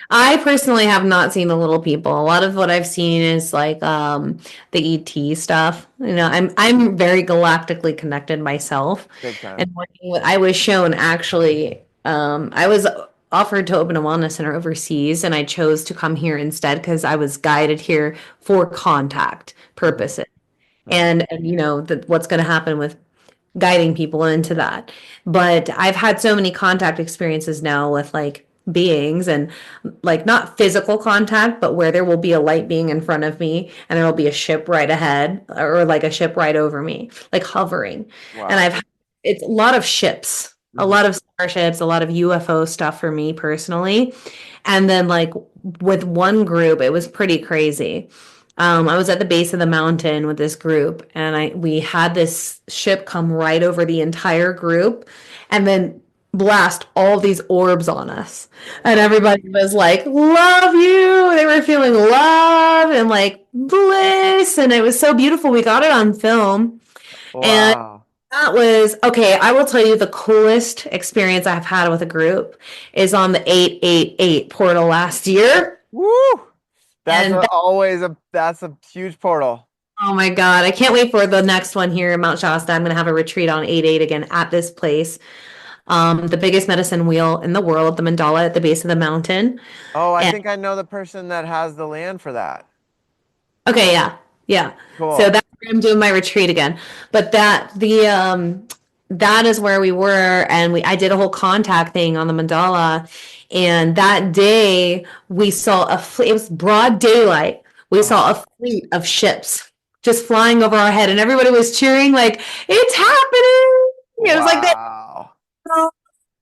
I personally have not seen the little people. A lot of what I've seen is like the ET stuff. I'm very galactically connected myself. Big time. And I was shown actually I was offered to open a wellness center overseas, and I chose to come here instead because I was guided here for contact Hmm. purposes. Nice. And what's going to happen with guiding people into that. But I've had so many contact experiences now with like beings, and like not physical contact, but where there will be a light being in front of me and there will be a ship right ahead or like a ship right over me, like hovering. And Wow. it's a lot of ships, a Hmm. lot of starships, a lot of UFO stuff for me personally. And then like with one group, it was pretty crazy. I was at the base of the mountain with this group, and we had this ship come right over the entire group, and then blast all these orbs on us. And everybody was like, "Love you." They were feeling love and like bliss, and it was so beautiful. We got it on film, and Wow. that was okay. I will tell you the coolest experience I've had with a group is on the 888 portal last year. Woo! And That's a huge portal. Oh my God. I can't wait for the next one here in Mount Shasta. I'm going to have a retreat on 8/8 again at this place. The biggest medicine wheel in the world, the mandala at the base of the mountain. Oh, I And think I know the person that has the land for that. okay, yeah. Yeah. So Cool. that's where I'm doing my retreat again. But that is where we were, and we I did a whole contact thing on the mandala. And that day we saw it was broad daylight. We saw Uh-huh. a fleet of ships just flying over our head, and everybody was cheering like, it's happening. It was like that. Wow.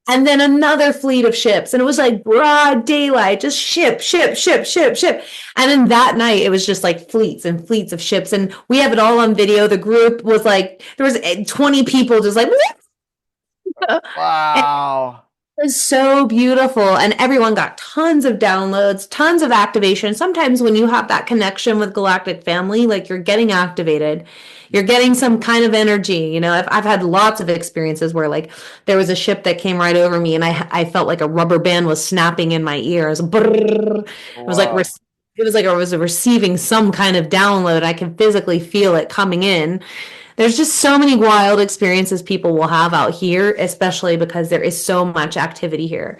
And then another fleet of ships, and it was like broad daylight, just ship, ship, ship, ship, ship. And then that night, it was just like fleets and fleets of ships, and we have it all on video. The group was like there was 20 people, just like and Wow. it was so beautiful, and everyone got tons of downloads, tons of activation. Sometimes when you have that connection with Galactic Family, like you're getting activated, you're getting some kind of energy. I've had lots of experiences where like there was a ship that came right over me, and I felt like a rubber band was snapping in my ear. It was brrr. It was like Whoa. I was receiving some kind of download. I can physically feel it coming in. There's just so many wild experiences people will have out here, especially because there is so much activity here.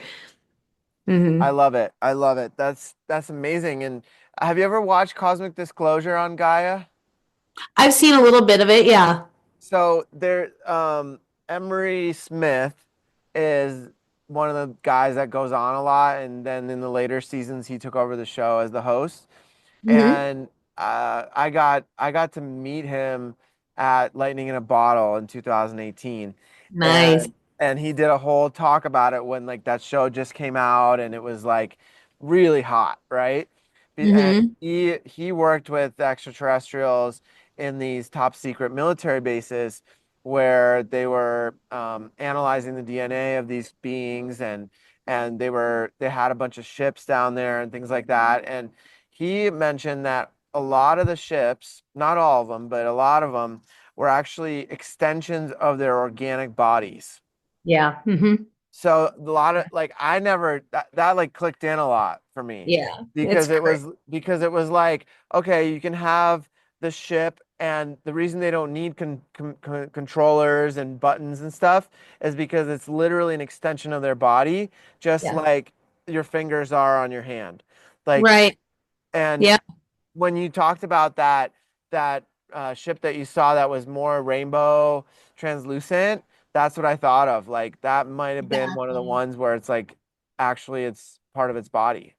I Hmm. love it. I love it. That's amazing. And have you ever watched Cosmic Disclosure on Gaia? I've seen a little bit of it. Yeah. So there, Emery Smith is one of the guys that goes on a lot, and then in the later seasons, he took over the show as the host. Hmm. And I got to meet him at Lightning in a Bottle in 2018, Nice. and he did a whole talk about it when like that show just came out, and it was like really hot, right? And Hmm. he worked with extraterrestrials in these top secret military bases where they were analyzing the DNA of these beings, and they had a bunch of ships down there and things like that. And he mentioned that a lot of the ships, not all of them, but a lot of them were actually extensions of their organic bodies. Yeah. Hmm. So a lot of like I never that like clicked in a lot for me Yeah. It's great. because it was like, okay, you can have the ship, and the reason they don't need controllers and buttons and stuff is because it's literally an extension of their body, just Yeah. like your fingers are on your hand. Like, Right. and Yeah. when you talked about that ship that you saw that was more rainbow translucent, that's what I thought of. Like that might have been one of the Exactly. ones where it's like actually it's part of its body.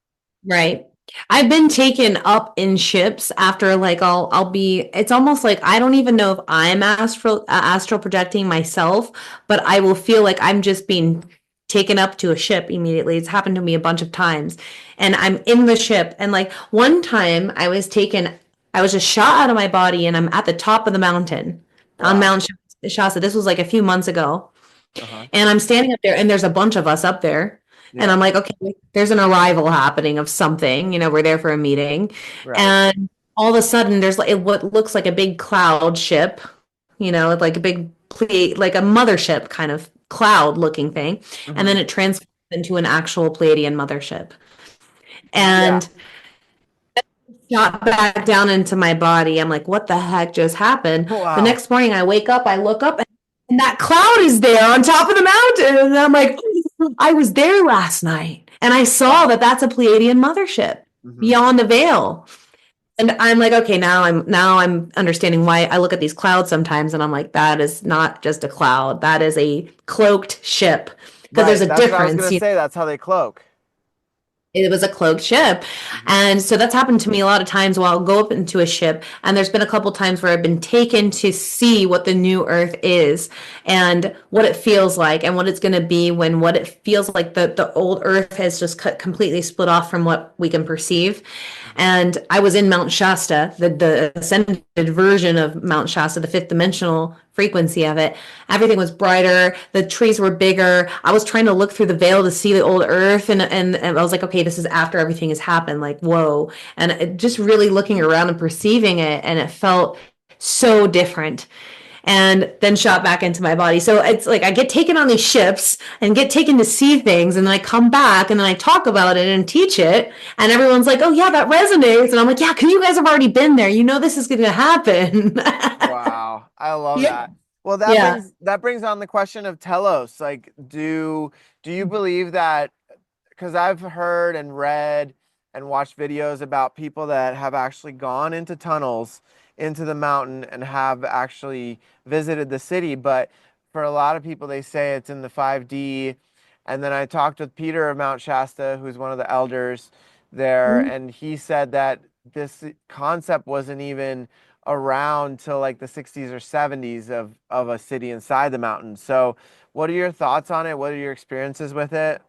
Right. I've been taken up in ships after like I'll be it's almost like I don't even know if I'm astral projecting myself, but I will feel like I'm just being taken up to a ship immediately. It's happened to me a bunch of times. And I'm in the ship, and like one time I was just shot out of my body, and I'm at the top of the mountain on Wow. Mount Shasta. This was like a few months ago. Uh-huh. And I'm standing up there, and there's a bunch of us up there. And Yeah. I'm like, okay, there's an arrival happening of something. We're there for a meeting. Right. And all of a sudden, there's like what looks like a big cloud ship, like a big like a mothership kind of cloud looking thing. And Hmm. then it transforms into an actual Pleiadian mothership. Yeah. And shot back down into my body. I'm like, what the heck just happened? The Wow. next morning, I wake up, I look up, and that cloud is there on top of the mountain. And I'm like, I was there last night, and I saw Wow. that that's a Pleiadian mothership Hmm. beyond the veil. And I'm like, okay, now I'm understanding why I look at these clouds sometimes, and I'm like, that is not just a cloud. That is a cloaked ship because there's Right. a That's what I was difference. gonna say. That's how they cloak. It was a cloaked ship. Hmm. And so that's happened to me a lot of times while I'll go up into a ship. And there's been a couple times where I've been taken to see what the new earth is and what it feels like and what it's going to be when what it feels like the old earth has just cut completely split off from what we can perceive. Hmm. And I was in Mount Shasta, the ascended version of Mount Shasta, the fifth dimensional frequency of it. Everything was brighter. The trees were bigger. I was trying to look through the veil to see the old earth. And I was like, okay, this is after everything has happened. Like, whoa. And just really looking around and perceiving it. And it felt so different. and then shot back into my body. So it's like I get taken on these ships and get taken to see things, and then I come back and then I talk about it and teach it, and everyone's like, "Oh yeah, that resonates," and I'm like, "Yeah, because you guys have already been there. You know this is going to happen." Wow, I love Yeah. that. Well, that Yeah. brings on the question of telos. Like, do you believe that? Because I've heard and read and watched videos about people that have actually gone into tunnels into the mountain and have actually visited the city. But for a lot of people, they say it's in the 5D. And then I talked with Peter of Mount Shasta, who's one of the elders there, and he said that this concept wasn't even around till like the 60s or 70s of a city inside the mountains. So, what are your thoughts on it? What are your experiences with it?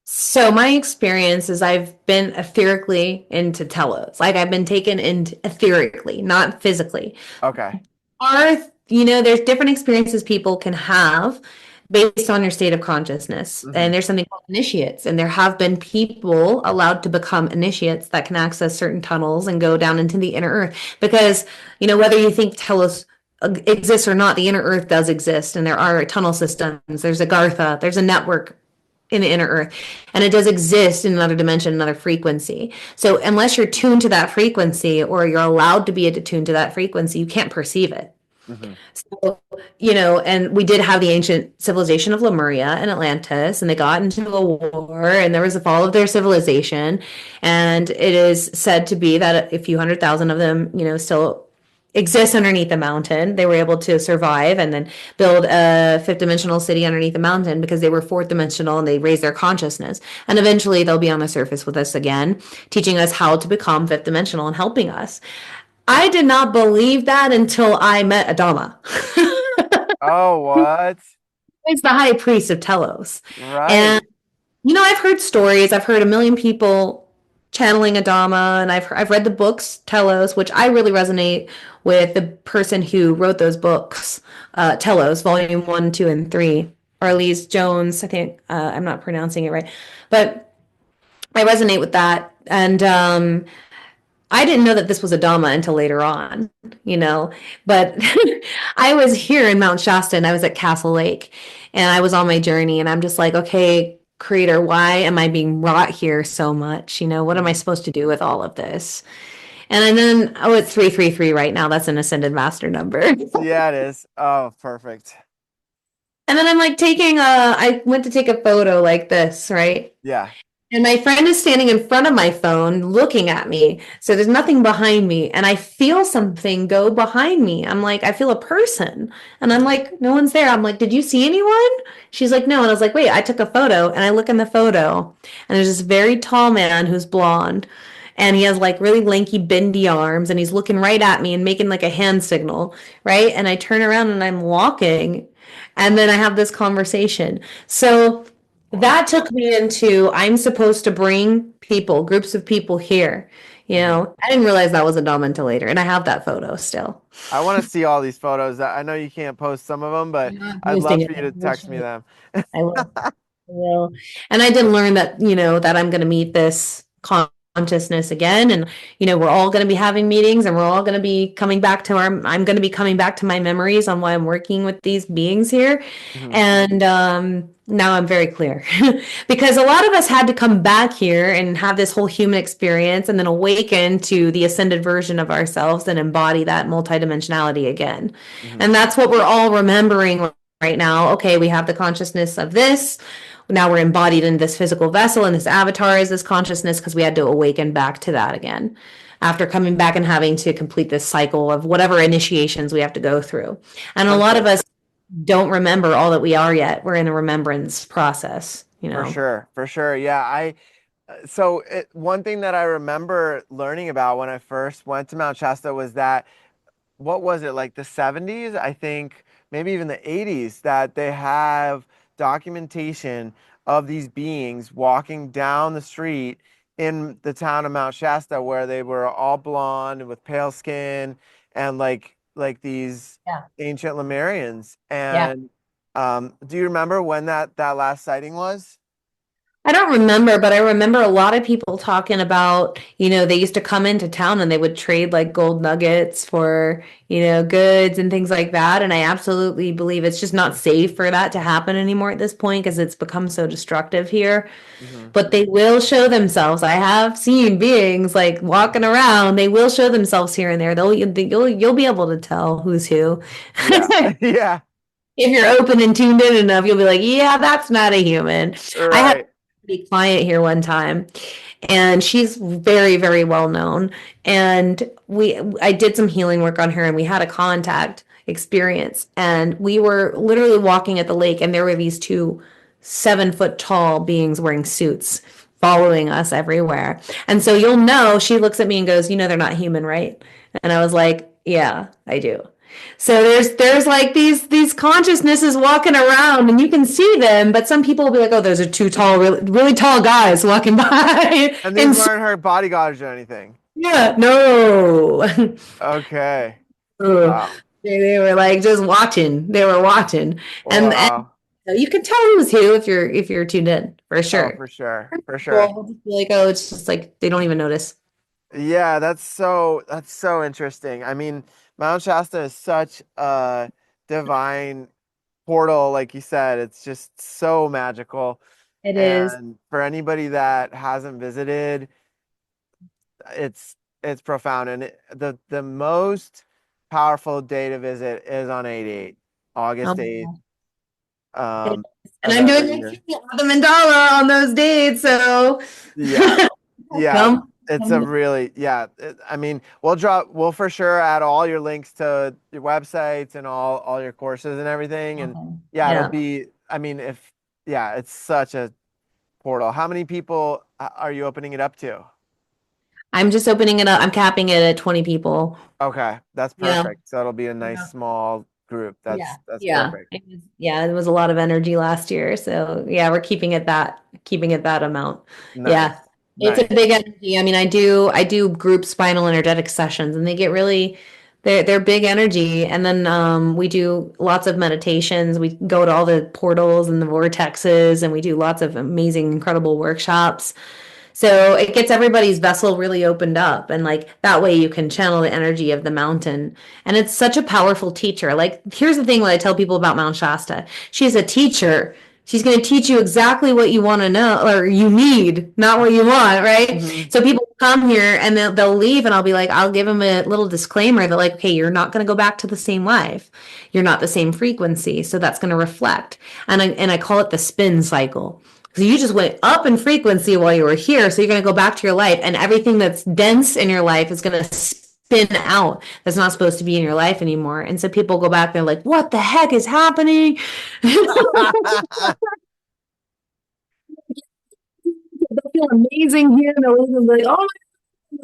So my experience is I've been etherically into telos. Like I've been taken in etherically, not physically. Okay. Are, there's different experiences people can have based on your state of consciousness. Hmm. And there's something called initiates. And there have been people allowed to become initiates that can access certain tunnels and go down into the inner earth. Because, whether you think telos exists or not, the inner earth does exist. And there are tunnel systems. There's a Gartha, there's a network in the inner earth, and it does exist in another dimension, another frequency. So unless you're tuned to that frequency, or you're allowed to be attuned to that frequency, you can't perceive it. Hmm. So, and we did have the ancient civilization of Lemuria and Atlantis, and they got into a war, and there was a fall of their civilization. And it is said to be that a few 100,000 of them, still exist underneath the mountain. They were able to survive and then build a fifth dimensional city underneath the mountain because they were fourth dimensional and they raised their consciousness. And eventually they'll be on the surface with us again, teaching us how to become fifth dimensional and helping us. I did not believe that until I met Adama. Oh, what? He's the high priest of Telos. And, Right. I've heard stories. I've heard a million people channeling Adama, and I've read the books Telos, which I really resonate with the person who wrote those books, Telos, Volume 1, 2, and 3. Arlise Jones, I think, I'm not pronouncing it right. But I resonate with that. And I didn't know that this was a Dhamma until later on, but I was here in Mount Shasta and I was at Castle Lake and I was on my journey and I'm just like, okay, creator, why am I being brought here so much? What am I Hmm. supposed to do with all of this? And then, oh, it's 333 right now. That's an ascended master number. Yeah, it is. Oh, perfect. And then I'm like I went to take a photo like this, right? Yeah. And my friend is standing in front of my phone looking at me. So there's nothing behind me. And I feel something go behind me. I'm like, I feel a person. And I'm like, no one's there. I'm like, did you see anyone? She's like, no. And I was like, wait, I took a photo. And I look in the photo. And there's this very tall man who's blonde. And he has like really lanky, bendy arms. And he's looking right at me and making like a hand signal. Right. And I turn around and I'm walking. And then I have this conversation. So that Wow. took me into I'm supposed to bring people, groups of people here. Hmm. I didn't realize that was a dom until later, and I have that photo still. I want to see all these photos. I know you can't post some of them, but I'm not I'd love posting for it. you to text me them. I will. I will. And I did learn that, that I'm going to meet this consciousness again. And, we're all going to be having meetings and we're all going to be coming back to I'm going to be coming back to my memories on why I'm working with these beings here. Hmm. And now I'm very clear because a lot of us had to come back here and have this whole human experience and then awaken to the ascended version of ourselves and embody that multidimensionality again. Hmm. And that's what we're all remembering right now. Okay, we have the consciousness of this. Now we're embodied in this physical vessel, and this avatar is this consciousness because we had to awaken back to that again after coming back and having to complete this cycle of whatever initiations we have to go through. And a For lot of sure. us don't remember all that we are yet. We're in a remembrance process. For sure. For sure. Yeah. One thing that I remember learning about when I first went to Mount Shasta was that what was it, like the 70s, I think, maybe even the 80s, that they have documentation of these beings walking down the street in the town of Mount Shasta where they were all blonde with pale skin and like these Yeah. ancient Lemurians. Yeah. And do you remember when that last sighting was? I don't remember, but I remember a lot of people talking about, they used to come into town and they would trade like gold nuggets for, goods and things like that. And I absolutely believe it's just not safe for that to happen anymore at this point because it's become so destructive here. Hmm. But they will show themselves. I have seen beings like walking around. They will show themselves here and there. You'll be able to tell who's who. Yeah. Yeah. If you're open and tuned in enough, you'll be like, yeah, that's not a human. I had Right. a client here one time, and she's very, very well known. And I did some healing work on her, and we had a contact experience. And we were literally walking at the lake, and there were these two 7 foot tall beings wearing suits following us everywhere. And so you'll know, she looks at me and goes, they're not human, right? And I was like, yeah, I do. So there's like these consciousnesses walking around and you can see them, but some people will be like, oh, those are two tall, really, really tall guys walking by. And these And so, weren't her bodyguards or anything. yeah, no. Okay. Ugh. Wow. They were like just watching. They were watching. And Wow. you can tell who's who if you're tuned in, for Oh, sure. for sure. For sure. People just be like, oh, it's just like they don't even notice. Yeah, that's so interesting. I mean, Mount Shasta is such a divine portal, like you said. It's just so magical. It is. And for anybody that hasn't visited, it's profound. And the most powerful day to visit is on 8/8, August 8th, Um, and of I'm doing every my year. the mandala on those dates, so Yeah. Yeah, come. it's a really, yeah. I mean, we'll for sure add all your links to your websites and all your courses and everything. And yeah, it'll Yeah. be, I mean, yeah, it's such a portal. How many people are you opening it up to? I'm just opening it up. I'm capping it at 20 people. Okay, that's Yeah. perfect. So it'll be a nice Yeah. small group. Yeah. That's Yeah. perfect. It was a lot of energy last year. So yeah, we're keeping it that amount. Nice. Yeah. It's a Nice. big energy. I mean, I do group spinal energetic sessions and they get really they're big energy. And then we do lots of meditations. We go to all the portals and the vortexes and we do lots of amazing, incredible workshops. So it gets everybody's vessel really opened up. And like that way you can channel the energy of the mountain. And it's such a powerful teacher. Like, here's the thing that I tell people about Mount Shasta. She's a teacher. She's going to teach you exactly what you want to know or you need, not what you want, right? Hmm. So people come here and they'll leave and I'll be like, I'll give them a little disclaimer that like, okay, you're not going to go back to the same life. You're not the same frequency. So that's going to reflect. And I call it the spin cycle. So you just went up in frequency while you were here. So you're going to go back to your life, and everything that's dense in your life is going to spin out. That's not supposed to be in your life anymore. And so people go back, they're like, what the heck is happening? They feel amazing here. And they're like, oh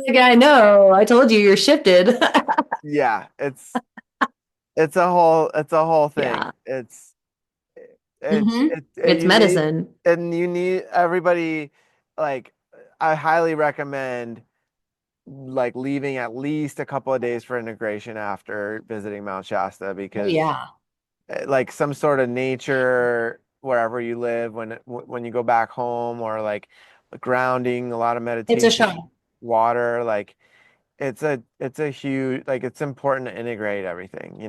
my God, I know. I told you you're shifted. Yeah, it's a whole thing. Yeah. It's It's you need, medicine. and you need everybody, like, I highly recommend like leaving at least a couple of days for integration after visiting Mount Shasta, Oh, because yeah. like some sort of nature wherever you live when you go back home, or like grounding, a lot of It's a meditation, shot. water, like it's a huge, like, it's important to integrate everything.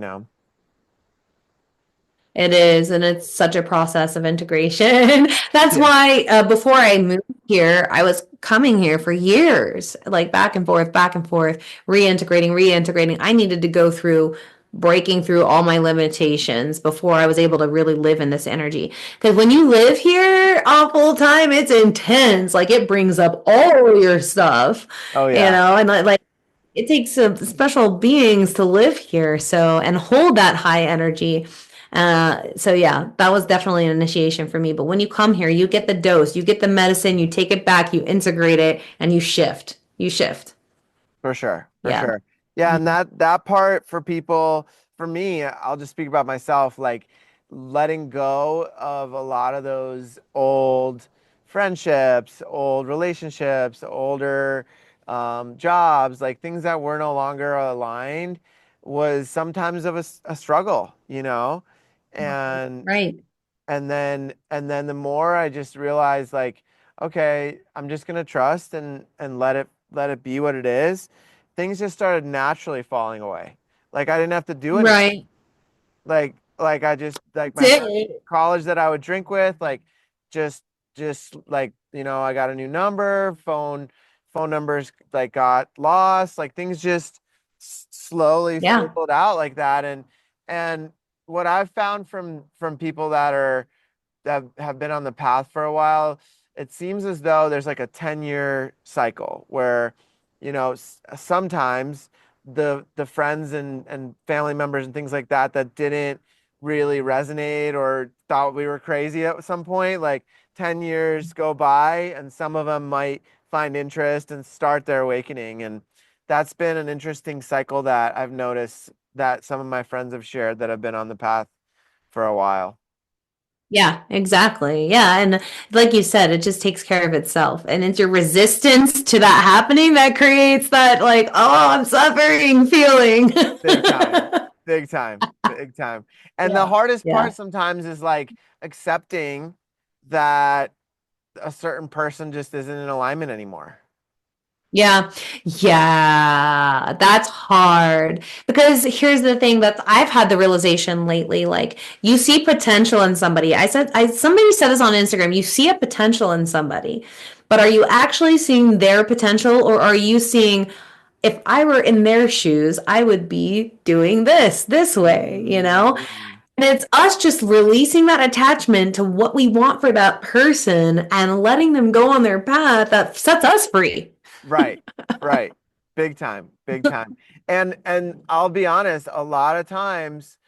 It is, and it's such a process of integration. That's Yeah. why before I moved here, I was coming here for years, like back and forth, reintegrating, reintegrating. I needed to go through breaking through all my limitations before I was able to really live in this energy. Because when you live here all full time, it's intense. Like it brings up all your stuff, Oh yeah, and like it takes some special beings to live here and hold that high energy. So yeah, that was definitely an initiation for me. But when you come here, you get the dose, you get the medicine, you take it back, you integrate it, and you shift. for sure, for Yeah. sure. Yeah, and that part for people, for me, I'll just speak about myself, like letting go of a lot of those old friendships, old relationships, older jobs, like things that were no longer aligned, was sometimes of a struggle. Right. And Right. and then the more I just realized, like, okay, I'm just gonna trust and let it be what it is, things just started naturally falling away. Like I didn't have to do anything. Right. Like I just like my That's friends in it. college that I would drink with, like just just like, I got a new number, phone numbers like got lost, like things just slowly Yeah. fizzled out like that. And what I've found from people that have been on the path for a while, it seems as though there's like a 10-year cycle where, sometimes the friends and family members and things like that didn't really resonate or thought we were crazy at some point, like 10 years go by and some of them might find interest and start their awakening. And that's been an interesting cycle that I've noticed that some of my friends have shared that have been on the path for a while. Yeah, exactly. Yeah. And like you said, it just takes care of itself. And it's your resistance to that happening that creates that, like, oh, I'm suffering feeling. Big time. Big time. Big time. And the Yeah. hardest Yeah. part sometimes is like accepting that a certain person just isn't in alignment anymore. Yeah. Yeah. That's hard. Because here's the thing that I've had the realization lately, like you see potential in somebody. Somebody said this on Instagram, you see a potential in somebody, but are you actually seeing their potential or are you seeing if I were in their shoes, I would be doing this way, you know? Mm, And it's us just releasing that attachment to what we want for that person and letting them go on their path that sets us free. right. Right. Big time. Big time. And I'll be honest, a lot of times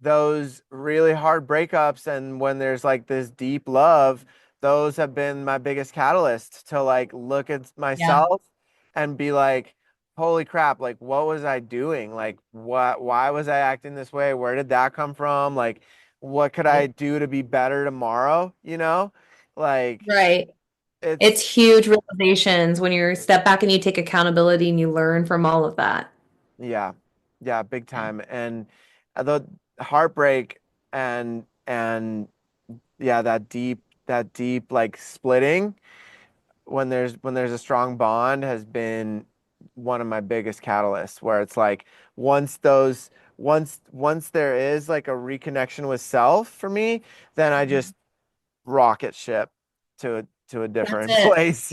those really hard breakups and when there's like this deep love, those have been my biggest catalyst to like look at Yeah. myself and be like, holy crap, like what was I doing? Like why was I acting this way? Where did that come from? Like what could I do to be better tomorrow? Like Right. It's it's huge realizations when you step back and you take accountability and you learn from all of that. yeah, yeah, big Yeah. time. And the heartbreak and yeah, that deep like splitting when there's a strong bond has been one of my biggest catalysts where it's like once there is like a reconnection with self for me, then I just rocket ship to a That's different it. place.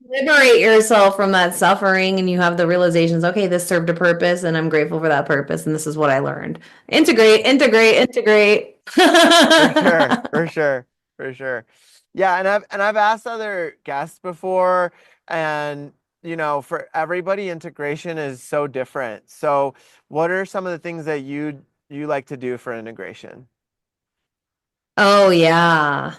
Liberate yourself from that suffering and you have the realizations, okay, this served a purpose and I'm grateful for that purpose and this is what I learned. Integrate, integrate, integrate. For sure, for sure, for sure. Yeah, and I've asked other guests before, and for everybody, integration is so different. So, what are some of the things that you like to do for integration? Oh, yeah.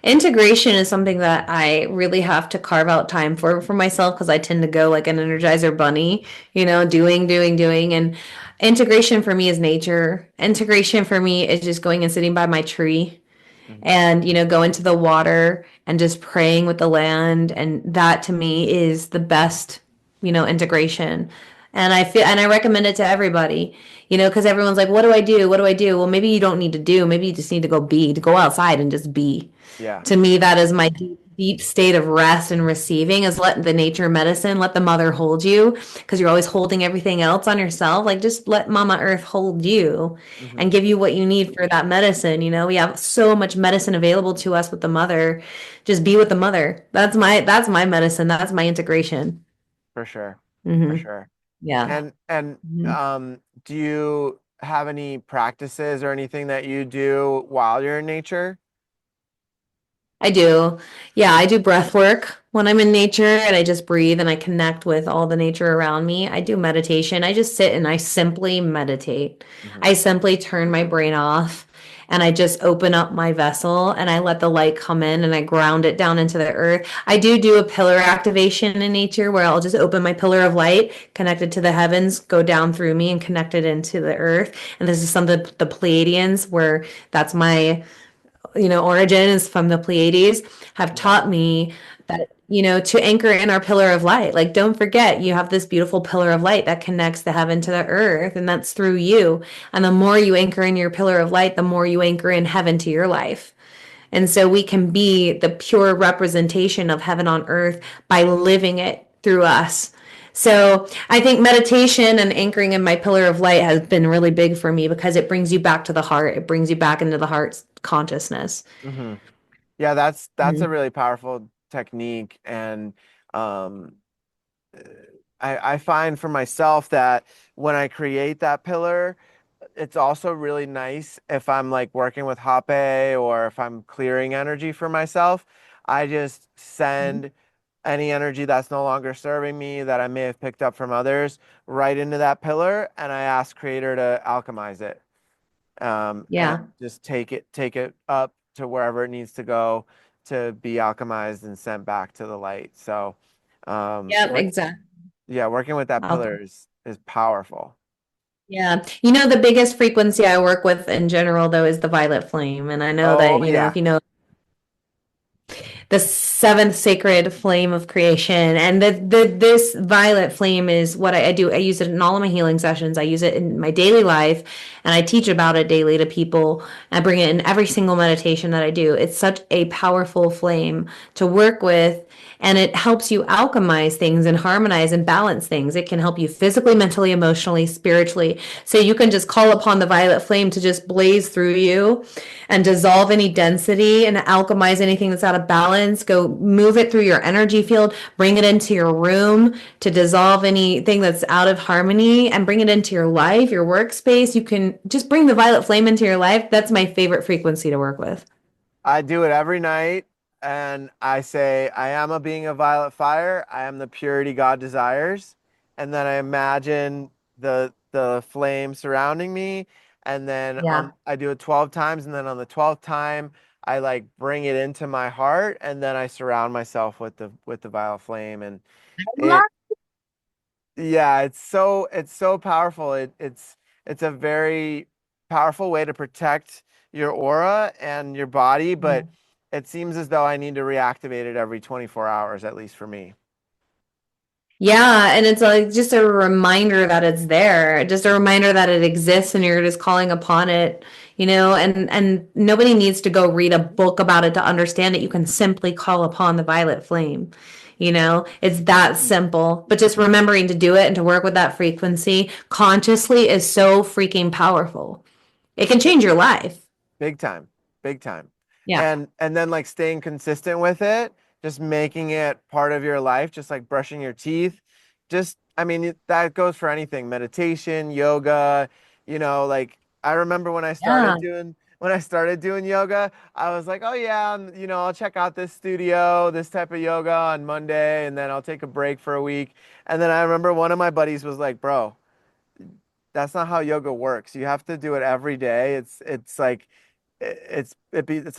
Integration is something that I really have to carve out time for myself because I tend to go like an energizer bunny, doing, doing, doing. And integration for me is nature. Integration for me is just going and sitting by my tree Hmm. and go into the water and just praying with the land, and that to me is the best integration. And I recommend it to everybody, because everyone's like, what do I do, what do I do? Well, maybe you don't need to do, maybe you just need to go outside and just be. Yeah, To me, that is my deep, deep state of rest and receiving, is let the nature medicine, let the mother hold you, because you're always holding everything else on yourself. Like just let Mama Earth hold you hmm and give you what you need for that medicine. We have so much medicine available to us with the mother. Just be with the mother. That's my medicine. That's my integration. for sure, for Hmm. sure. Yeah. And Mhm. do you have any practices or anything that you do while you're in nature? I do. Yeah, I do breath work when I'm in nature and I just breathe and I connect with all the nature around me. I do meditation. I just sit and I simply meditate. Hmm. I simply turn my brain off and I just open up my vessel and I let the light come in and I ground it down into the earth. I do a pillar activation in nature where I'll just open my pillar of light, connected to the heavens, go down through me and connect it into the earth. And this is something the Pleiadians, where that's my origin is from the Pleiades, have Yeah. taught me that, to anchor in our pillar of light. Like, don't forget, you have this beautiful pillar of light that connects the heaven to the earth, and that's through you. And the more you anchor in your pillar of light, the more you anchor in heaven to your life. And so we can be the pure representation of heaven on earth by living it through us. So I think meditation and anchoring in my pillar of light has been really big for me because it brings you back to the heart. It brings you back into the heart's consciousness. Hmm. Yeah, that's a Mhm. really powerful technique, and um, I find for myself that when I create that pillar, it's also really nice if I'm like working with Hape or if I'm clearing energy for myself. I just send any energy that's no longer serving me that I may have picked up from others right into that pillar, and I ask Creator to alchemize it, and Yeah. just take it up to wherever it needs to go to be alchemized and sent back to the light. So, Yep, work, exactly. yeah, working with that pillar is powerful. Yeah. The biggest frequency I work with in general, though, is the violet flame. And I know Oh that, if yeah. you know the seventh sacred flame of creation, and this violet flame is what I do. I use it in all of my healing sessions. I use it in my daily life, and I teach about it daily to people. I bring it in every single meditation that I do. It's such a powerful flame to work with, and it helps you alchemize things and harmonize and balance things. It can help you physically, mentally, emotionally, spiritually. So you can just call upon the violet flame to just blaze through you and dissolve any density and alchemize anything that's out of balance. Go move it through your energy field, bring it into your room to dissolve anything that's out of harmony and bring it into your life, your workspace. You can just bring the violet flame into your life. That's my favorite frequency to work with. I do it every night, and I say, I am a being of violet fire. I am the purity God desires. And then I imagine the flame surrounding me. And then Yeah. I do it 12 times, and then on the 12th time, I like bring it into my heart, and then I surround myself with the violet flame. And it yeah, it's so powerful. It's a very powerful way to protect your aura and your body, but it seems as though I need to reactivate it every 24 hours, at least for me. Yeah, and it's like just a reminder that it's there, just a reminder that it exists and you're just calling upon it, and nobody needs to go read a book about it to understand it. You can simply call upon the violet flame. It's that simple. But just remembering to do it and to work with that frequency consciously is so freaking powerful. It can change your life. Big time, big time. Yeah. And then like staying consistent with it, just making it part of your life, just like brushing your teeth. Just I mean that goes for anything, meditation, yoga, like I remember Yeah. when I started doing yoga, I was like, "Oh yeah, I'll check out this studio, this type of yoga on Monday, and then I'll take a break for a week." And then I remember one of my buddies was like, "Bro, that's not how yoga works. You have to do it every day. It's like it's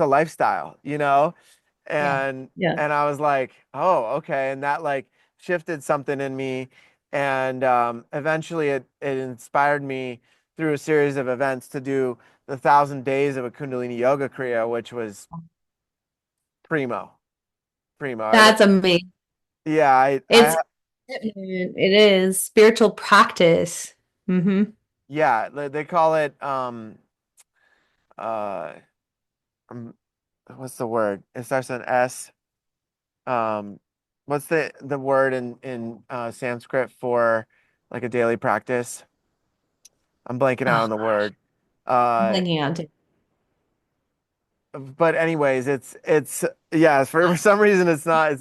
a lifestyle, Yeah. And Yeah. and I was like, oh, okay. And that like shifted something in me. And eventually it inspired me through a series of events to do the 1,000 days of a Kundalini Yoga Kriya, which was primo, primo. That's amazing. Yeah, It's it is spiritual practice. yeah, they call it uh um, what's the word? It starts with an S. Um, what's the word in Sanskrit for like a daily practice? I'm blanking out Oh, on the word. I'm Uh, blanking out too. but anyways, it's yeah, for some reason it's not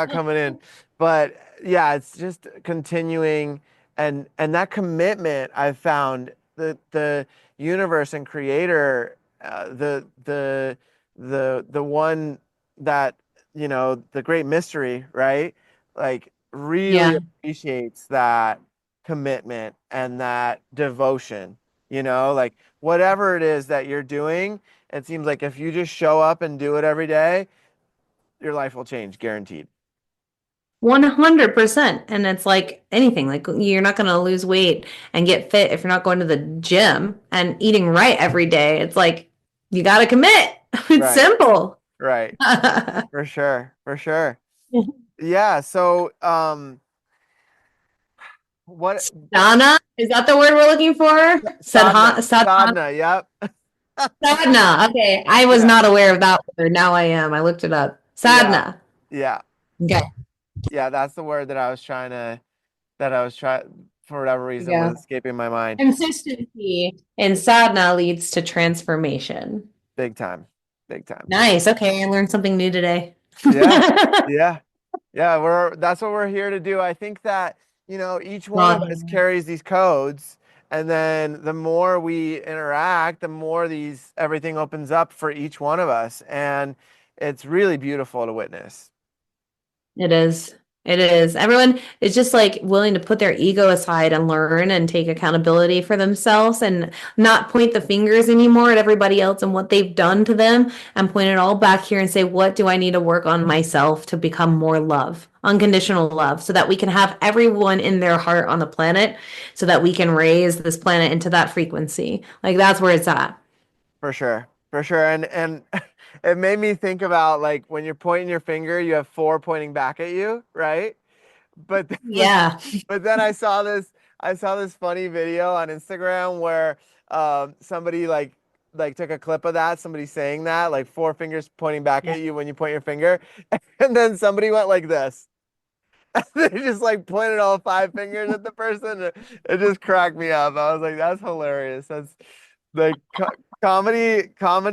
coming in. But yeah, it's just continuing, and that commitment I've found the universe and creator, the one that, the great mystery, right? Like really Yeah. appreciates that commitment and that devotion, like whatever it is that you're doing, it seems like if you just show up and do it every day, your life will change, guaranteed. 100%. And it's like anything, like you're not going to lose weight and get fit if you're not going to the gym and eating right every day. It's like you got to commit. It's Right, simple. right. For sure, for sure. Yeah, so what Sadhana, is that the word we're looking for? sadhana, Sadhana. sadhana, yep. Sadhana. Okay. I was Yeah, not aware of that word. Now I am. I looked it up. yeah, Sadhana. yeah, Okay. yeah. That's the word that I was trying to, that I was trying, for whatever reason, Yeah. was escaping my mind. Consistency in sadhana leads to transformation. Big time, big time. Nice. Okay. I learned something new today. Yeah, yeah. Yeah, that's what we're here to do. I think that, each one of us Broaden. carries these codes, and then the more we interact, the more these everything opens up for each one of us. And it's really beautiful to witness. It is. It is. Everyone is just like willing to put their ego aside and learn and take accountability for themselves and not point the fingers anymore at everybody else and what they've done to them and point it all back here and say, what do I need to work on myself to become more love, unconditional love, so that we can have everyone in their heart on the planet so that we can raise this planet into that frequency. Like that's where it's at. For sure. For sure. And it made me think about, like, when you're pointing your finger, you have four pointing back at you, right? But but Yeah. but then I saw this funny video on Instagram where somebody like took a clip of that, somebody saying that, like four fingers pointing back Yeah. at you when you point your finger, and then somebody went like this. They just like pointed all five fingers at the person. It just cracked me up. I was like, that's hilarious. That's like comedy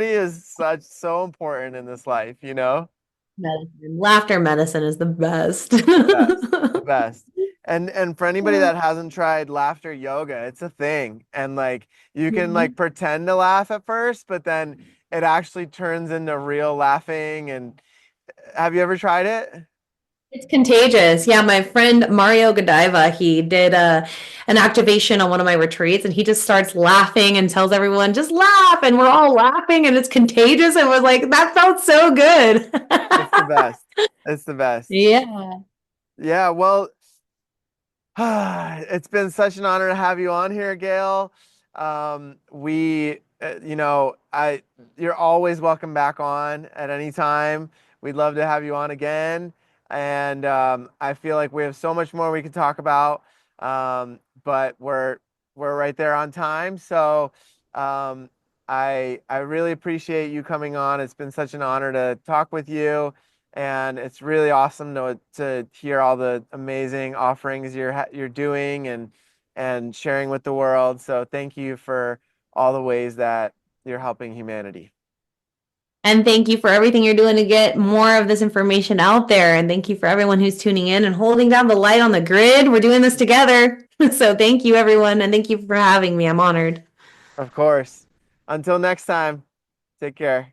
is so important in this life, you know? Medicine. Laughter medicine is the best. The best. The best. And for anybody that hasn't tried laughter yoga, it's a thing. And like you can like Mhm. pretend to laugh at first, but then it actually turns into real laughing. And have you ever tried it? It's contagious. Yeah, my friend Mario Godiva, he did an activation on one of my retreats and he just starts laughing and tells everyone, just laugh. And we're all laughing and it's contagious. And was like, that felt so good. It's the best. It's the best. Yeah. Yeah, well, it's been such an honor to have you on here, Gail. You're always welcome back on at any time. We'd love to have you on again. And I feel like we have so much more we could talk about, but we're right there on time. So um, I really appreciate you coming on. It's been such an honor to talk with you. And it's really awesome to hear all the amazing offerings you're doing and sharing with the world. So thank you for all the ways that you're helping humanity. And thank you for everything you're doing to get more of this information out there. And thank you for everyone who's tuning in and holding down the light on the grid. We're doing this together. So thank you, everyone. And thank you for having me. I'm honored. Of course. Until next time, take care.